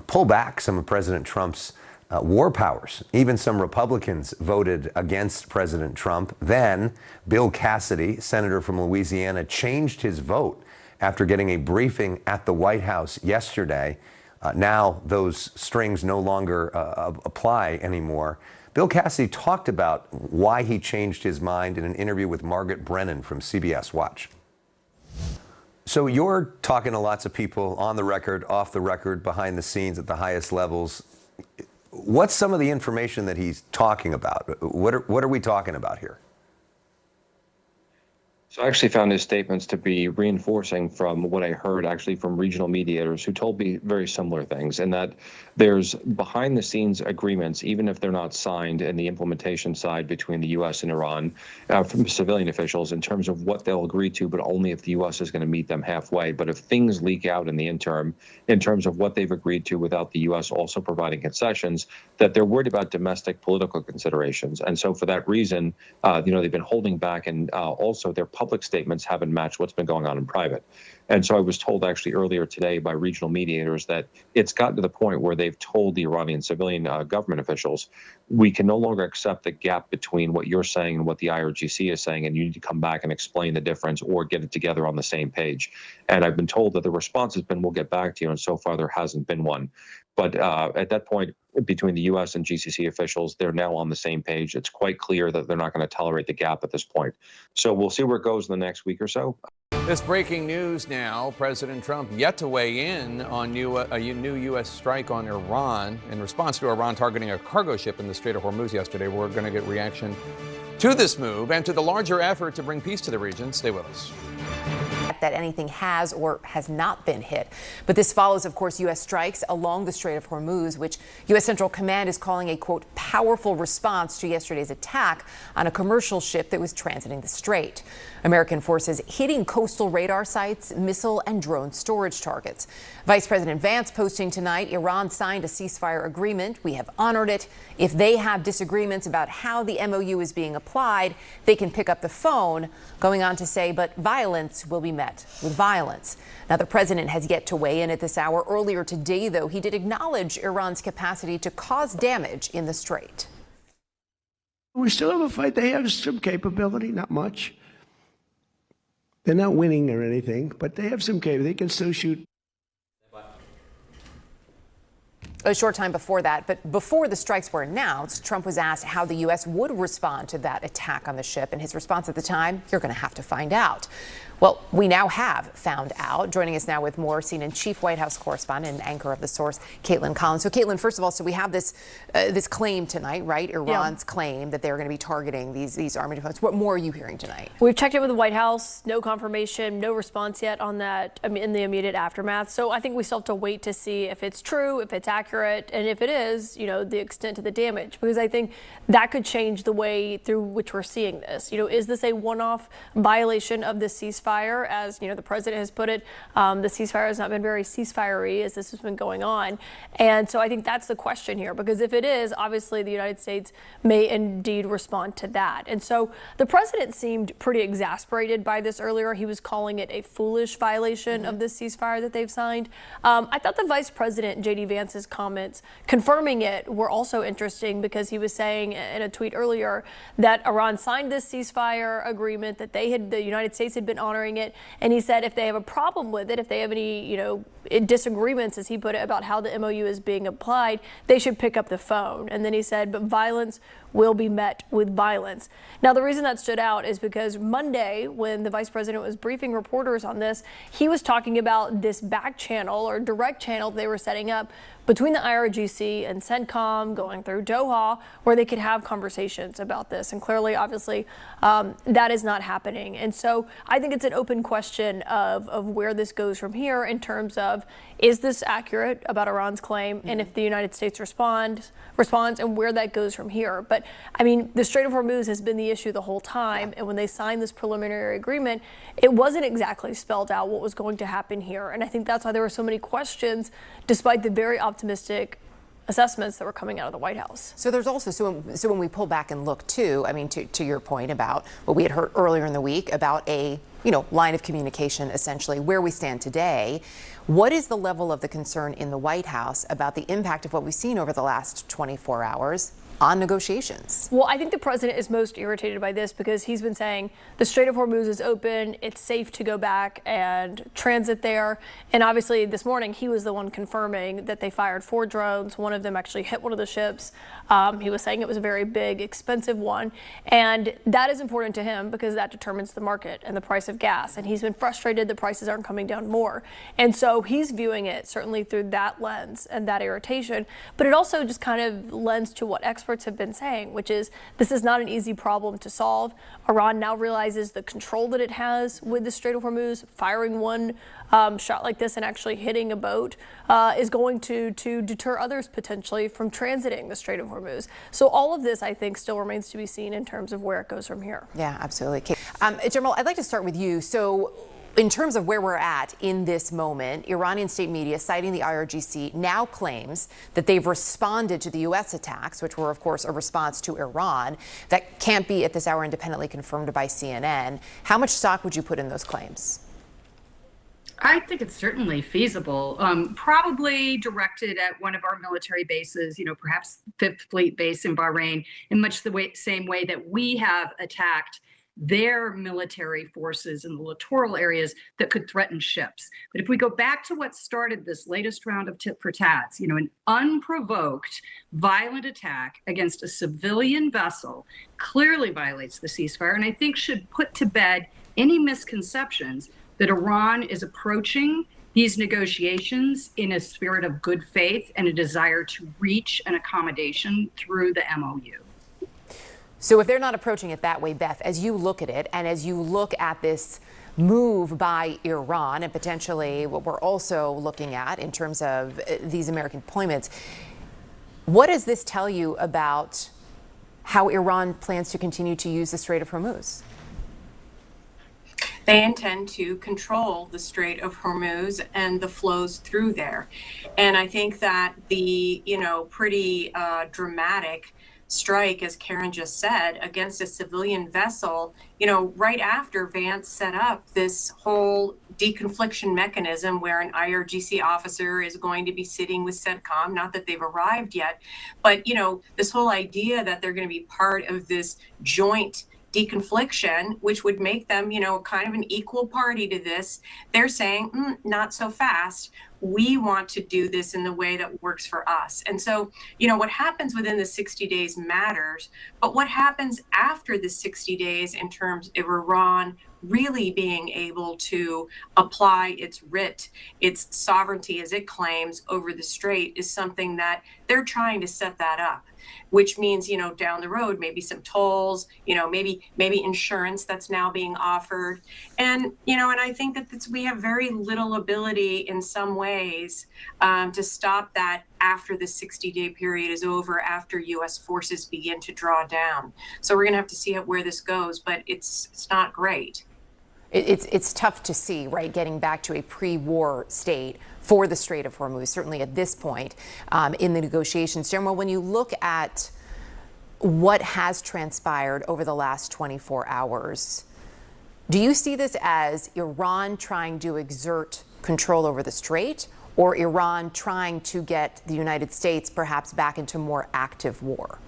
Pull back some of President Trump's war powers. Even some Republicans voted against President Trump. Then Bill Cassidy, senator from Louisiana, changed his vote after getting a briefing at the White House yesterday. Now those strings no longer apply anymore. Bill Cassidy talked about why he changed his mind in an interview with Margaret Brennan from CBS. Watch. So you're talking to lots of people on the record, off the record, behind the scenes at the highest levels. What's some of the information that he's talking about? What are we talking about here? So I actually found his statements to be reinforcing from what I heard actually from regional mediators who told me very similar things, and that there's behind the scenes agreements, even if they're not signed in the implementation side between the U.S. and Iran from civilian officials in terms of what they'll agree to, but only if the U.S. is going to meet them halfway. But if things leak out in the interim in terms of what they've agreed to without the U.S. also providing concessions, that they're worried about domestic political considerations. And so for that reason, they've been holding back, and also their public statements haven't matched what's been going on in private. And so I was told actually earlier today by regional mediators that it's gotten to the point where they've told the Iranian civilian government officials, we can no longer accept the gap between what you're saying and what the IRGC is saying, and you need to come back and explain the difference or get it together on the same page. And I've been told that the response has been, we'll get back to you, and so far there hasn't been one. But at that point, between the U.S. and GCC officials, they're now on the same page. It's quite clear that they're not going to tolerate the gap at this point. So we'll see where it goes in the next week or so. This breaking news now. President Trump yet to weigh in on a new U.S. strike on Iran. In response to Iran targeting a cargo ship in the Strait of Hormuz yesterday, we're going to get reaction to this move and to the larger effort to bring peace to the region. Stay with us. That anything has or has not been hit. But this follows, of course, U.S. strikes along the Strait of Hormuz, which U.S. Central Command is calling a, quote, powerful response to yesterday's attack on a commercial ship that was transiting the strait. American forces hitting coastal radar sites, missile and drone storage targets. Vice President Vance posting tonight, Iran signed a ceasefire agreement. We have honored it. If they have disagreements about how the MOU is being applied, they can pick up the phone, going on to say, but violence will be met with violence. Now, the president has yet to weigh in at this hour. Earlier today, though, he did acknowledge Iran's capacity to cause damage in the strait. We still have a fight. They have some capability, not much. They're not winning or anything, but they have some capability. They can still shoot. A short time before that, but before the strikes were announced, Trump was asked how the U.S. would respond to that attack on the ship. And his response at the time, you're going to have to find out. Well, we now have found out. Joining us now with more, CNN chief White House correspondent and anchor of The Source, Caitlin Collins. So, Caitlin, first of all, so we have this claim tonight, right? Iran's claim that they're going to be targeting these army components. What more are you hearing tonight? We've checked in with the White House. No confirmation, no response yet on that. I mean, in the immediate aftermath. So I think we still have to wait to see if it's true, if it's accurate, and if it is, you know, the extent of the damage, because I think that could change the way through which we're seeing this. You know, is this a one-off violation of the ceasefire? As you know, the president has put it, the ceasefire has not been very ceasefire-y as this has been going on. And so I think that's the question here, because if it is, obviously the United States may indeed respond to that. And so the president seemed pretty exasperated by this earlier. He was calling it a foolish violation of this ceasefire that they've signed. I thought the vice president, J.D. Vance's comments confirming it were also interesting, because he was saying in a tweet earlier that Iran signed this ceasefire agreement, that the United States had been honoring it, and he said if they have a problem with it, if they have any, you know, disagreements, as he put it, about how the MOU is being applied, they should pick up the phone. And then he said, but violence will be met with violence. Now, the reason that stood out is because Monday, when the vice president was briefing reporters on this, he was talking about this back channel or direct channel they were setting up between the IRGC and CENTCOM, going through Doha, where they could have conversations about this. And clearly, obviously, that is not happening. And so I think it's an open question of where this goes from here in terms of, is this accurate about Iran's claim? And if the United States responds, and where that goes from here. But I mean, the Strait of Hormuz has been the issue the whole time. And when they signed this preliminary agreement, it wasn't exactly spelled out what was going to happen here. And I think that's why there were so many questions, despite the very optimistic assessments that were coming out of the White House. So there's also, so when we pull back and look too, I mean, to your point about what we had heard earlier in the week about a, you know, line of communication, essentially where we stand today, what is the level of the concern in the White House about the impact of what we've seen over the last 24 hours on negotiations? Well, I think the president is most irritated by this, because he's been saying the Strait of Hormuz is open, it's safe to go back and transit there. And obviously this morning he was the one confirming that they fired 4 drones. One of them actually hit one of the ships. He was saying it was a very big, expensive one. And that is important to him, because that determines the market and the price of gas. And he's been frustrated the prices aren't coming down more. And so he's viewing it certainly through that lens and that irritation. But it also just kind of lends to what experts have been saying, which is this is not an easy problem to solve. Iran now realizes the control that it has with the Strait of Hormuz. Firing one shot like this and actually hitting a boat is going to deter others potentially from transiting the Strait of Hormuz. So all of this, I think, still remains to be seen in terms of where it goes from here. Yeah, absolutely. General, I'd like to start with you. So in terms of where we're at in this moment, Iranian state media, citing the IRGC, now claims that they've responded to the U.S. attacks, which were, of course, a response to Iran. That can't be at this hour independently confirmed by CNN. How much stock would you put in those claims? I think it's certainly feasible, probably directed at one of our military bases, you know, perhaps Fifth Fleet base in Bahrain, in much the same way that we have attacked their military forces in the littoral areas that could threaten ships. But if we go back to what started this latest round of tit for tats, you know, an unprovoked violent attack against a civilian vessel clearly violates the ceasefire, and I think should put to bed any misconceptions that Iran is approaching these negotiations in a spirit of good faith and a desire to reach an accommodation through the MOU. So if they're not approaching it that way, Beth, as you look at it and as you look at this move by Iran and potentially what we're also looking at in terms of these American deployments, what does this tell you about how Iran plans to continue to use the Strait of Hormuz? They intend to control the Strait of Hormuz and the flows through there. And I think that the, pretty dramatic strike, as Karen just said, against a civilian vessel, right after Vance set up this whole deconfliction mechanism where an IRGC officer is going to be sitting with CENTCOM, not that they've arrived yet, but, this whole idea that they're going to be part of this joint deconfliction, which would make them, kind of an equal party to this. They're saying, not so fast. We want to do this in the way that works for us. And so, what happens within the 60 days matters, but what happens after the 60 days in terms of Iran really being able to apply its writ, its sovereignty as it claims over the strait is something that they're trying to set that up, which means, down the road, maybe some tolls, maybe insurance that's now being offered. And, and I think that we have very little ability in some ways to stop that after the 60-day period is over, after U.S. forces begin to draw down. So we're going to have to see where this goes, but it's not great. It's tough to see, right, getting back to a pre-war state for the Strait of Hormuz, certainly at this point in the negotiations. General, when you look at what has transpired over the last 24 hours, do you see this as Iran trying to exert control over the strait, or Iran trying to get the United States perhaps back into more active war?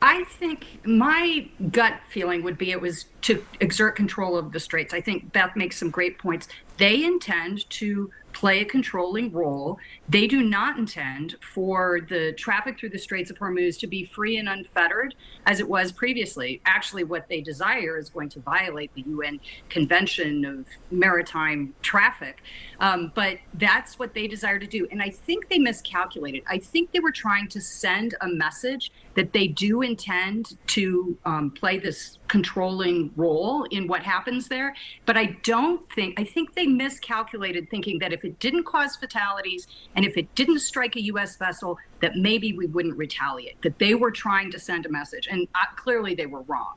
I think my gut feeling would be it was to exert control of the straits. I think Beth makes some great points. They intend to play a controlling role. They do not intend for the traffic through the Straits of Hormuz to be free and unfettered as it was previously. Actually, what they desire is going to violate the UN Convention of Maritime Traffic. But that's what they desire to do. And I think they miscalculated. I think they were trying to send a message that they do intend to play this controlling role in what happens there. But I think they miscalculated, thinking that if it didn't cause fatalities and if it didn't strike a U.S. vessel, that maybe we wouldn't retaliate, that they were trying to send a message. And clearly they were wrong.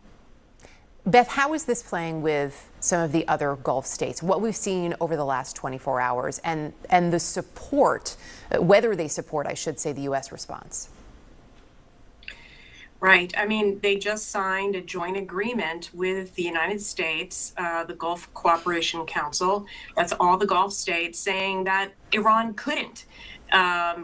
Beth, how is this playing with some of the other Gulf states? What we've seen over the last 24 hours and the support, whether they support, I should say, the U.S. response? Right. I mean, they just signed a joint agreement with the United States, the Gulf Cooperation Council. That's all the Gulf states, saying that Iran couldn't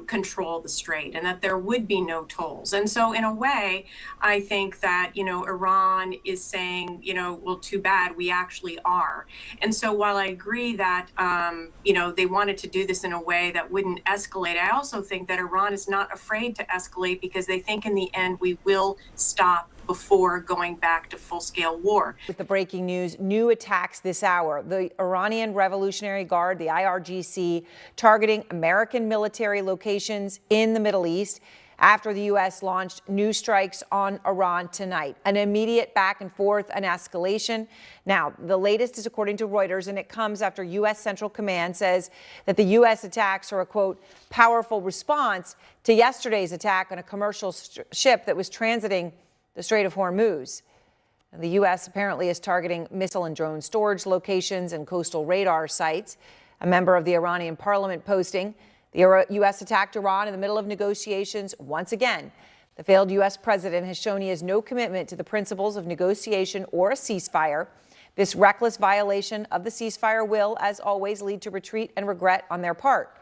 control the strait and that there would be no tolls. And so in a way, I think that, Iran is saying, well, too bad, we actually are. And so while I agree that, they wanted to do this in a way that wouldn't escalate, I also think that Iran is not afraid to escalate because they think in the end we will stop before going back to full-scale war. With the breaking news, new attacks this hour. The Iranian Revolutionary Guard, the IRGC, targeting American military locations in the Middle East after the U.S. launched new strikes on Iran tonight. An immediate back and forth, an escalation. Now, the latest is according to Reuters, and it comes after U.S. Central Command says that the U.S. attacks are a, quote, powerful response to yesterday's attack on a commercial ship that was transiting the Strait of Hormuz. The U.S. apparently is targeting missile and drone storage locations and coastal radar sites. A member of the Iranian parliament posting, the U.S. attacked Iran in the middle of negotiations once again. The failed U.S. president has shown he has no commitment to the principles of negotiation or a ceasefire. This reckless violation of the ceasefire will, as always, lead to retreat and regret on their part.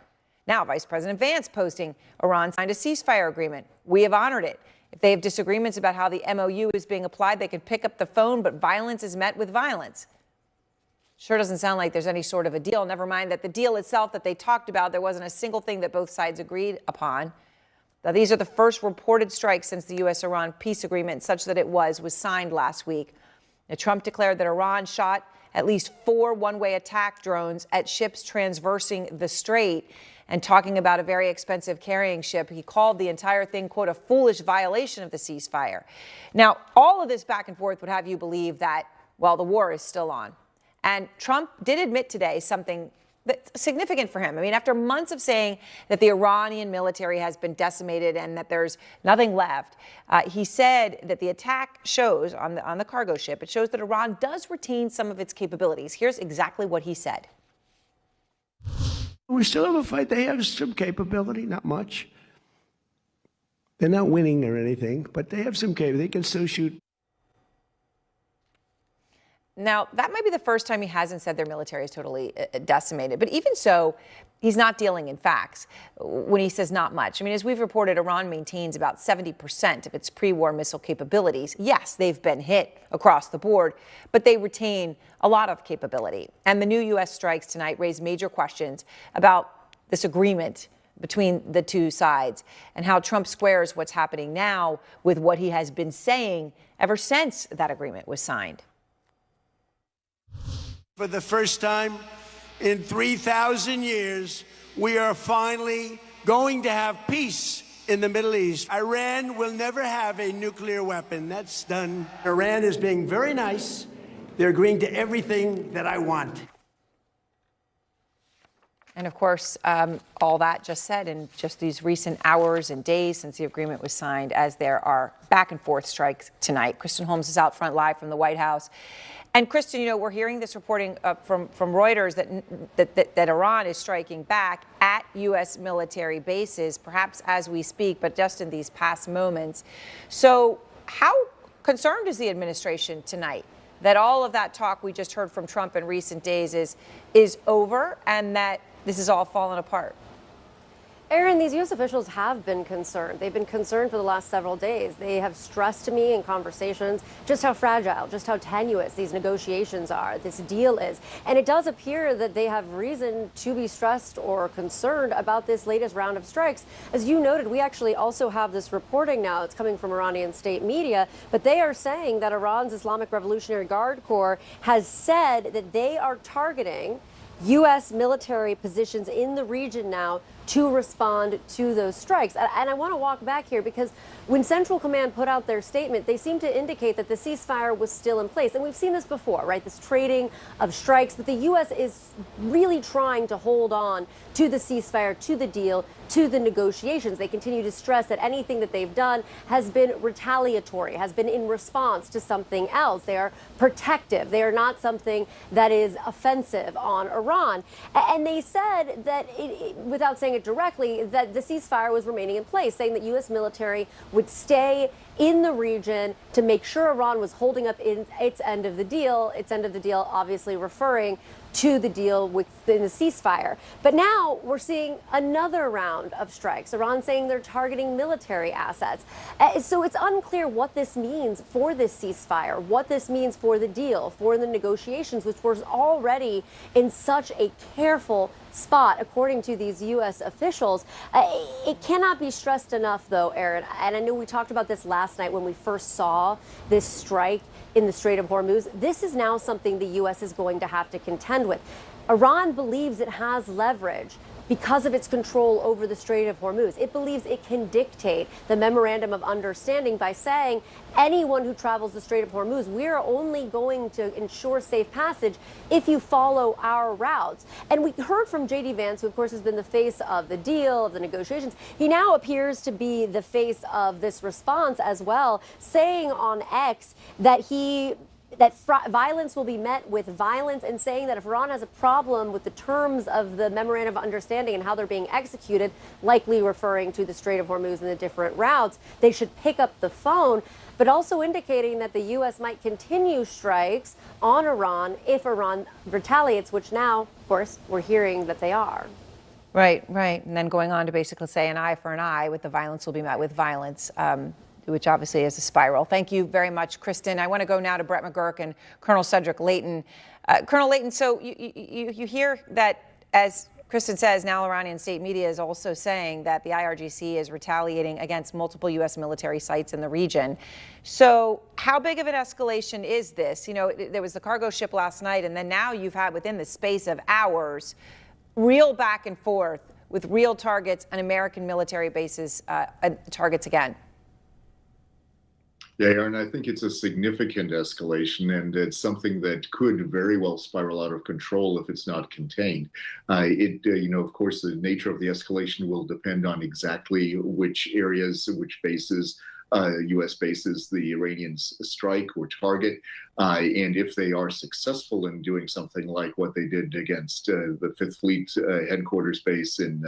Now, Vice President Vance posting, Iran signed a ceasefire agreement. We have honored it. If they have disagreements about how the MOU is being applied, they can pick up the phone, but violence is met with violence. Sure doesn't sound like there's any sort of a deal. Never mind that the deal itself that they talked about, there wasn't a single thing that both sides agreed upon. Now, these are the first reported strikes since the U.S.-Iran peace agreement, such that it was signed last week. Now, Trump declared that Iran shot at least 4 one-way attack drones at ships transversing the strait. And talking about a very expensive carrying ship, he called the entire thing, quote, a foolish violation of the ceasefire. Now, all of this back and forth would have you believe that, well, the war is still on. And Trump did admit today something that's significant for him. I mean, after months of saying that the Iranian military has been decimated and that there's nothing left, he said that the attack shows on the cargo ship, it shows that Iran does retain some of its capabilities. Here's exactly what he said. We still have a fight. They have some capability, not much. They're not winning or anything, but they have some capability. They can still shoot. Now, that might be the first time he hasn't said their military is totally decimated. But even so, he's not dealing in facts when he says not much. I mean, as we've reported, Iran maintains about 70% of its pre-war missile capabilities. Yes, they've been hit across the board, but they retain a lot of capability. And the new U.S. strikes tonight raise major questions about this agreement between the two sides and how Trump squares what's happening now with what he has been saying ever since that agreement was signed. For the first time in 3,000 years, we are finally going to have peace in the Middle East. Iran will never have a nuclear weapon. That's done. Iran is being very nice. They're agreeing to everything that I want. And of course, all that just said in just these recent hours and days since the agreement was signed, as there are back and forth strikes tonight. Kristen Holmes is out front live from the White House. And Kristen, you know, we're hearing this reporting from Reuters that Iran is striking back at U.S. military bases, perhaps as we speak, but just in these past moments. So how concerned is the administration tonight that all of that talk we just heard from Trump in recent days is over and that this is all falling apart? Aaron, these U.S. officials have been concerned. They've been concerned for the last several days. They have stressed to me in conversations just how fragile, just how tenuous these negotiations are, this deal is. And it does appear that they have reason to be stressed or concerned about this latest round of strikes. As you noted, we actually also have this reporting now. It's coming from Iranian state media, but they are saying that Iran's Islamic Revolutionary Guard Corps has said that they are targeting U.S. military positions in the region now to respond to those strikes. And I want to walk back here because when Central Command put out their statement, they seemed to indicate that the ceasefire was still in place. And we've seen this before, right? This trading of strikes. But the U.S. is really trying to hold on to the ceasefire, to the deal, to the negotiations. They continue to stress that anything that they've done has been retaliatory, has been in response to something else. They are protective. They are not something that is offensive on Iran. And they said that, without saying it directly, that the ceasefire was remaining in place, saying that U.S. military would stay in the region to make sure Iran was holding up in its end of the deal, obviously referring to the deal within the ceasefire. But now we're seeing another round of strikes. Iran saying they're targeting military assets. So it's unclear what this means for this ceasefire, what this means for the deal, for the negotiations, which was already in such a careful spot, according to these U.S. officials. It cannot be stressed enough, though, Aaron, and I know we talked about this last night when we first saw this strike in the Strait of Hormuz. This is now something the U.S. is going to have to contend with. Iran believes it has leverage because of its control over the Strait of Hormuz. It believes it can dictate the memorandum of understanding by saying anyone who travels the Strait of Hormuz, we're only going to ensure safe passage if you follow our routes. And we heard from J.D. Vance, who of course has been the face of the deal, of the negotiations. He now appears to be the face of this response as well, saying on X that violence will be met with violence, and saying that if Iran has a problem with the terms of the memorandum of understanding and how they're being executed, likely referring to the Strait of Hormuz and the different routes, they should pick up the phone, but also indicating that the U.S. might continue strikes on Iran if Iran retaliates, which now, of course, we're hearing that they are. Right. And then going on to basically say an eye for an eye, with the violence will be met with violence. Which obviously is a spiral. Thank you very much, Kristen. I want to go now to Brett McGurk and Colonel Cedric Leighton. Colonel Leighton, so you hear that as Kristen says now Iranian state media is also saying that the IRGC is retaliating against multiple U.S. military sites in the region. So how big of an escalation is this? You know, there was the cargo ship last night, and then now you've had, within the space of hours, real back and forth with real targets on American military bases, targets again. Yeah, Aaron, I think it's a significant escalation, and it's something that could very well spiral out of control if it's not contained. Of course, the nature of the escalation will depend on exactly which areas, which bases, U.S. bases the Iranians strike or target. And if they are successful in doing something like what they did against the Fifth Fleet headquarters base in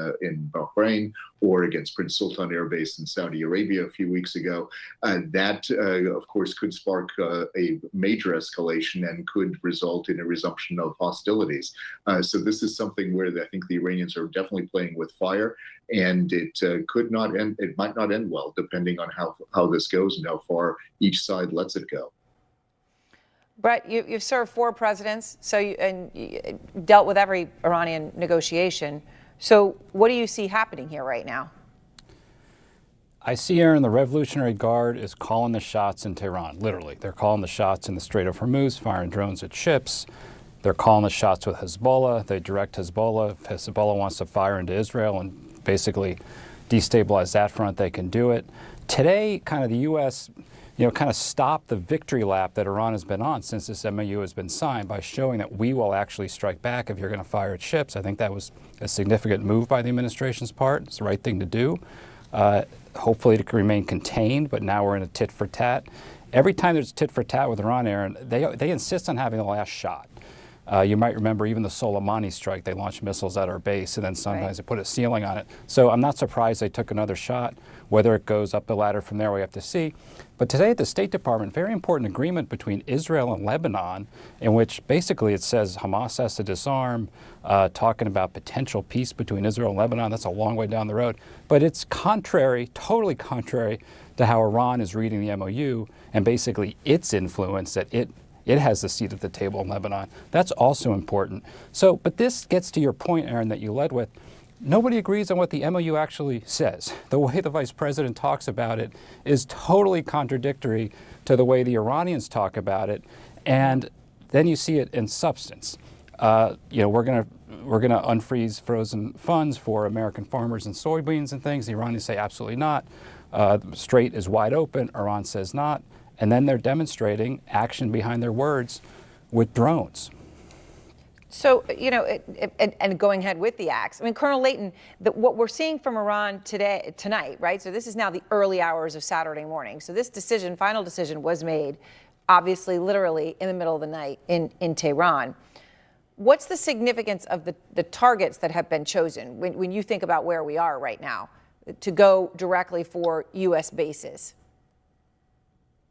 Bahrain, or against Prince Sultan Air Base in Saudi Arabia a few weeks ago, that, of course, could spark a major escalation and could result in a resumption of hostilities. So this is something where I think the Iranians are definitely playing with fire, and it could not end. It might not end well, depending on how this goes and how far each side lets it go. Brett, you've served 4 presidents, so you dealt with every Iranian negotiation. So what do you see happening here right now? I see, Aaron, the Revolutionary Guard is calling the shots in Tehran, literally. They're calling the shots in the Strait of Hormuz, firing drones at ships. They're calling the shots with Hezbollah. They direct Hezbollah. If Hezbollah wants to fire into Israel and basically destabilize that front, they can do it. Today, kind of the U.S., kind of stopped the victory lap that Iran has been on since this MOU has been signed by showing that we will actually strike back if you're going to fire at ships. I think that was a significant move by the administration's part. It's the right thing to do. Hopefully it can remain contained, but now we're in a tit for tat. Every time there's tit for tat with Iran, Aaron, they insist on having the last shot. You might remember even the Soleimani strike. They launched missiles at our base, and then sometimes they put a ceiling on it. So I'm not surprised they took another shot. Whether it goes up the ladder from there, we have to see. But today at the State Department, very important agreement between Israel and Lebanon, in which basically it says Hamas has to disarm, talking about potential peace between Israel and Lebanon. That's a long way down the road. But it's contrary, totally contrary to how Iran is reading the MOU and basically its influence that it has the seat at the table in Lebanon. That's also important. So, but this gets to your point, Aaron, that you led with. Nobody agrees on what the MOU actually says. The way the vice president talks about it is totally contradictory to the way the Iranians talk about it. And then you see it in substance. We're going to unfreeze frozen funds for American farmers and soybeans and things. The Iranians say absolutely not. The strait is wide open. Iran says not. And then they're demonstrating action behind their words with drones. So, and going ahead with the acts. I mean, Colonel Leighton, what we're seeing from Iran tonight, right? So this is now the early hours of Saturday morning. So this final decision was made, obviously, literally in the middle of the night in Tehran. What's the significance of the targets that have been chosen when you think about where we are right now to go directly for U.S. bases?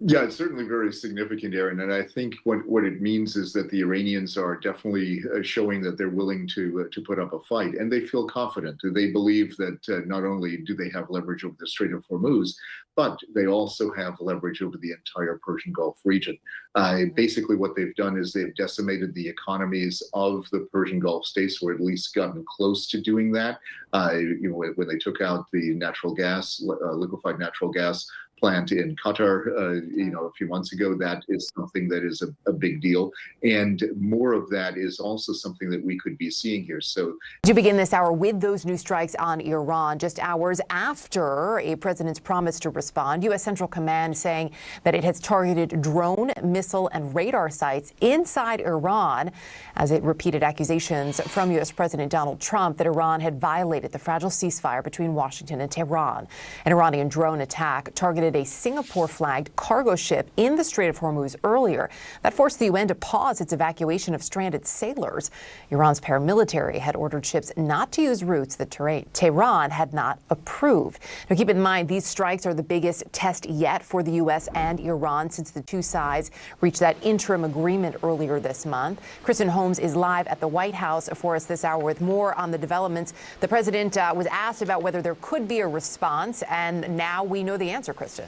Yeah, it's certainly very significant, Aaron. And I think what it means is that the Iranians are definitely showing that they're willing to put up a fight. And they feel confident. They believe that not only do they have leverage over the Strait of Hormuz, but they also have leverage over the entire Persian Gulf region. Basically, what they've done is they've decimated the economies of the Persian Gulf states, or at least gotten close to doing that. When they took out the natural gas, liquefied natural gas plant in Qatar, a few months ago, that is something that is a big deal. And more of that is also something that we could be seeing here. So to begin this hour with those new strikes on Iran, just hours after a president's promise to respond, U.S. Central Command saying that it has targeted drone, missile, and radar sites inside Iran as it repeated accusations from U.S. President Donald Trump that Iran had violated the fragile ceasefire between Washington and Tehran. An Iranian drone attack targeted a Singapore-flagged cargo ship in the Strait of Hormuz earlier. That forced the UN to pause its evacuation of stranded sailors. Iran's paramilitary had ordered ships not to use routes that Tehran had not approved. Now, keep in mind, these strikes are the biggest test yet for the U.S. and Iran since the two sides reached that interim agreement earlier this month. Kristen Holmes is live at the White House for us this hour with more on the developments. The president was asked about whether there could be a response, and now we know the answer, Kristen.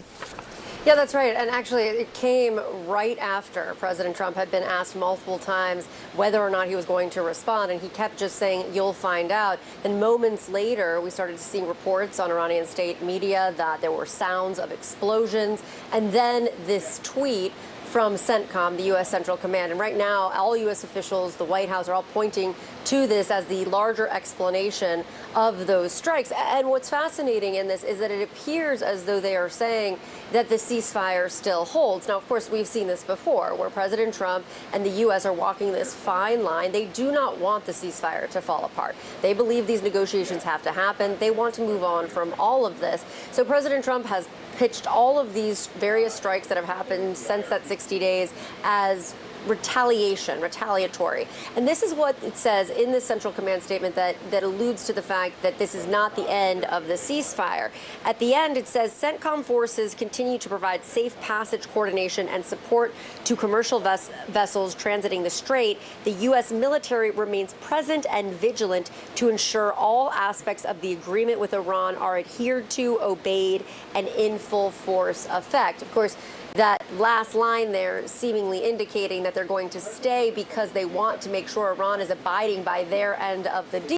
Yeah, that's right. And actually, it came right after President Trump had been asked multiple times whether or not he was going to respond. And he kept just saying, you'll find out. Then moments later, we started seeing reports on Iranian state media that there were sounds of explosions. And then this tweet from CENTCOM, the U.S. Central Command. And right now, all U.S. officials, the White House, are all pointing to this as the larger explanation of those strikes. And what's fascinating in this is that it appears as though they are saying that the ceasefire still holds. Now, of course, we've seen this before, where President Trump and the U.S. are walking this fine line. They do not want the ceasefire to fall apart. They believe these negotiations have to happen. They want to move on from all of this. So President Trump has pitched all of these various strikes that have happened since that 60 days as retaliatory. And this is what it says in the Central Command statement that alludes to the fact that this is not the end of the ceasefire. At the end, it says CENTCOM forces continue to provide safe passage coordination and support to commercial vessels transiting the strait. The U.S. military remains present and vigilant to ensure all aspects of the agreement with Iran are adhered to, obeyed, and in full force effect. Of course, that last line there seemingly indicating that they're going to stay because they want to make sure Iran is abiding by their end of the deal.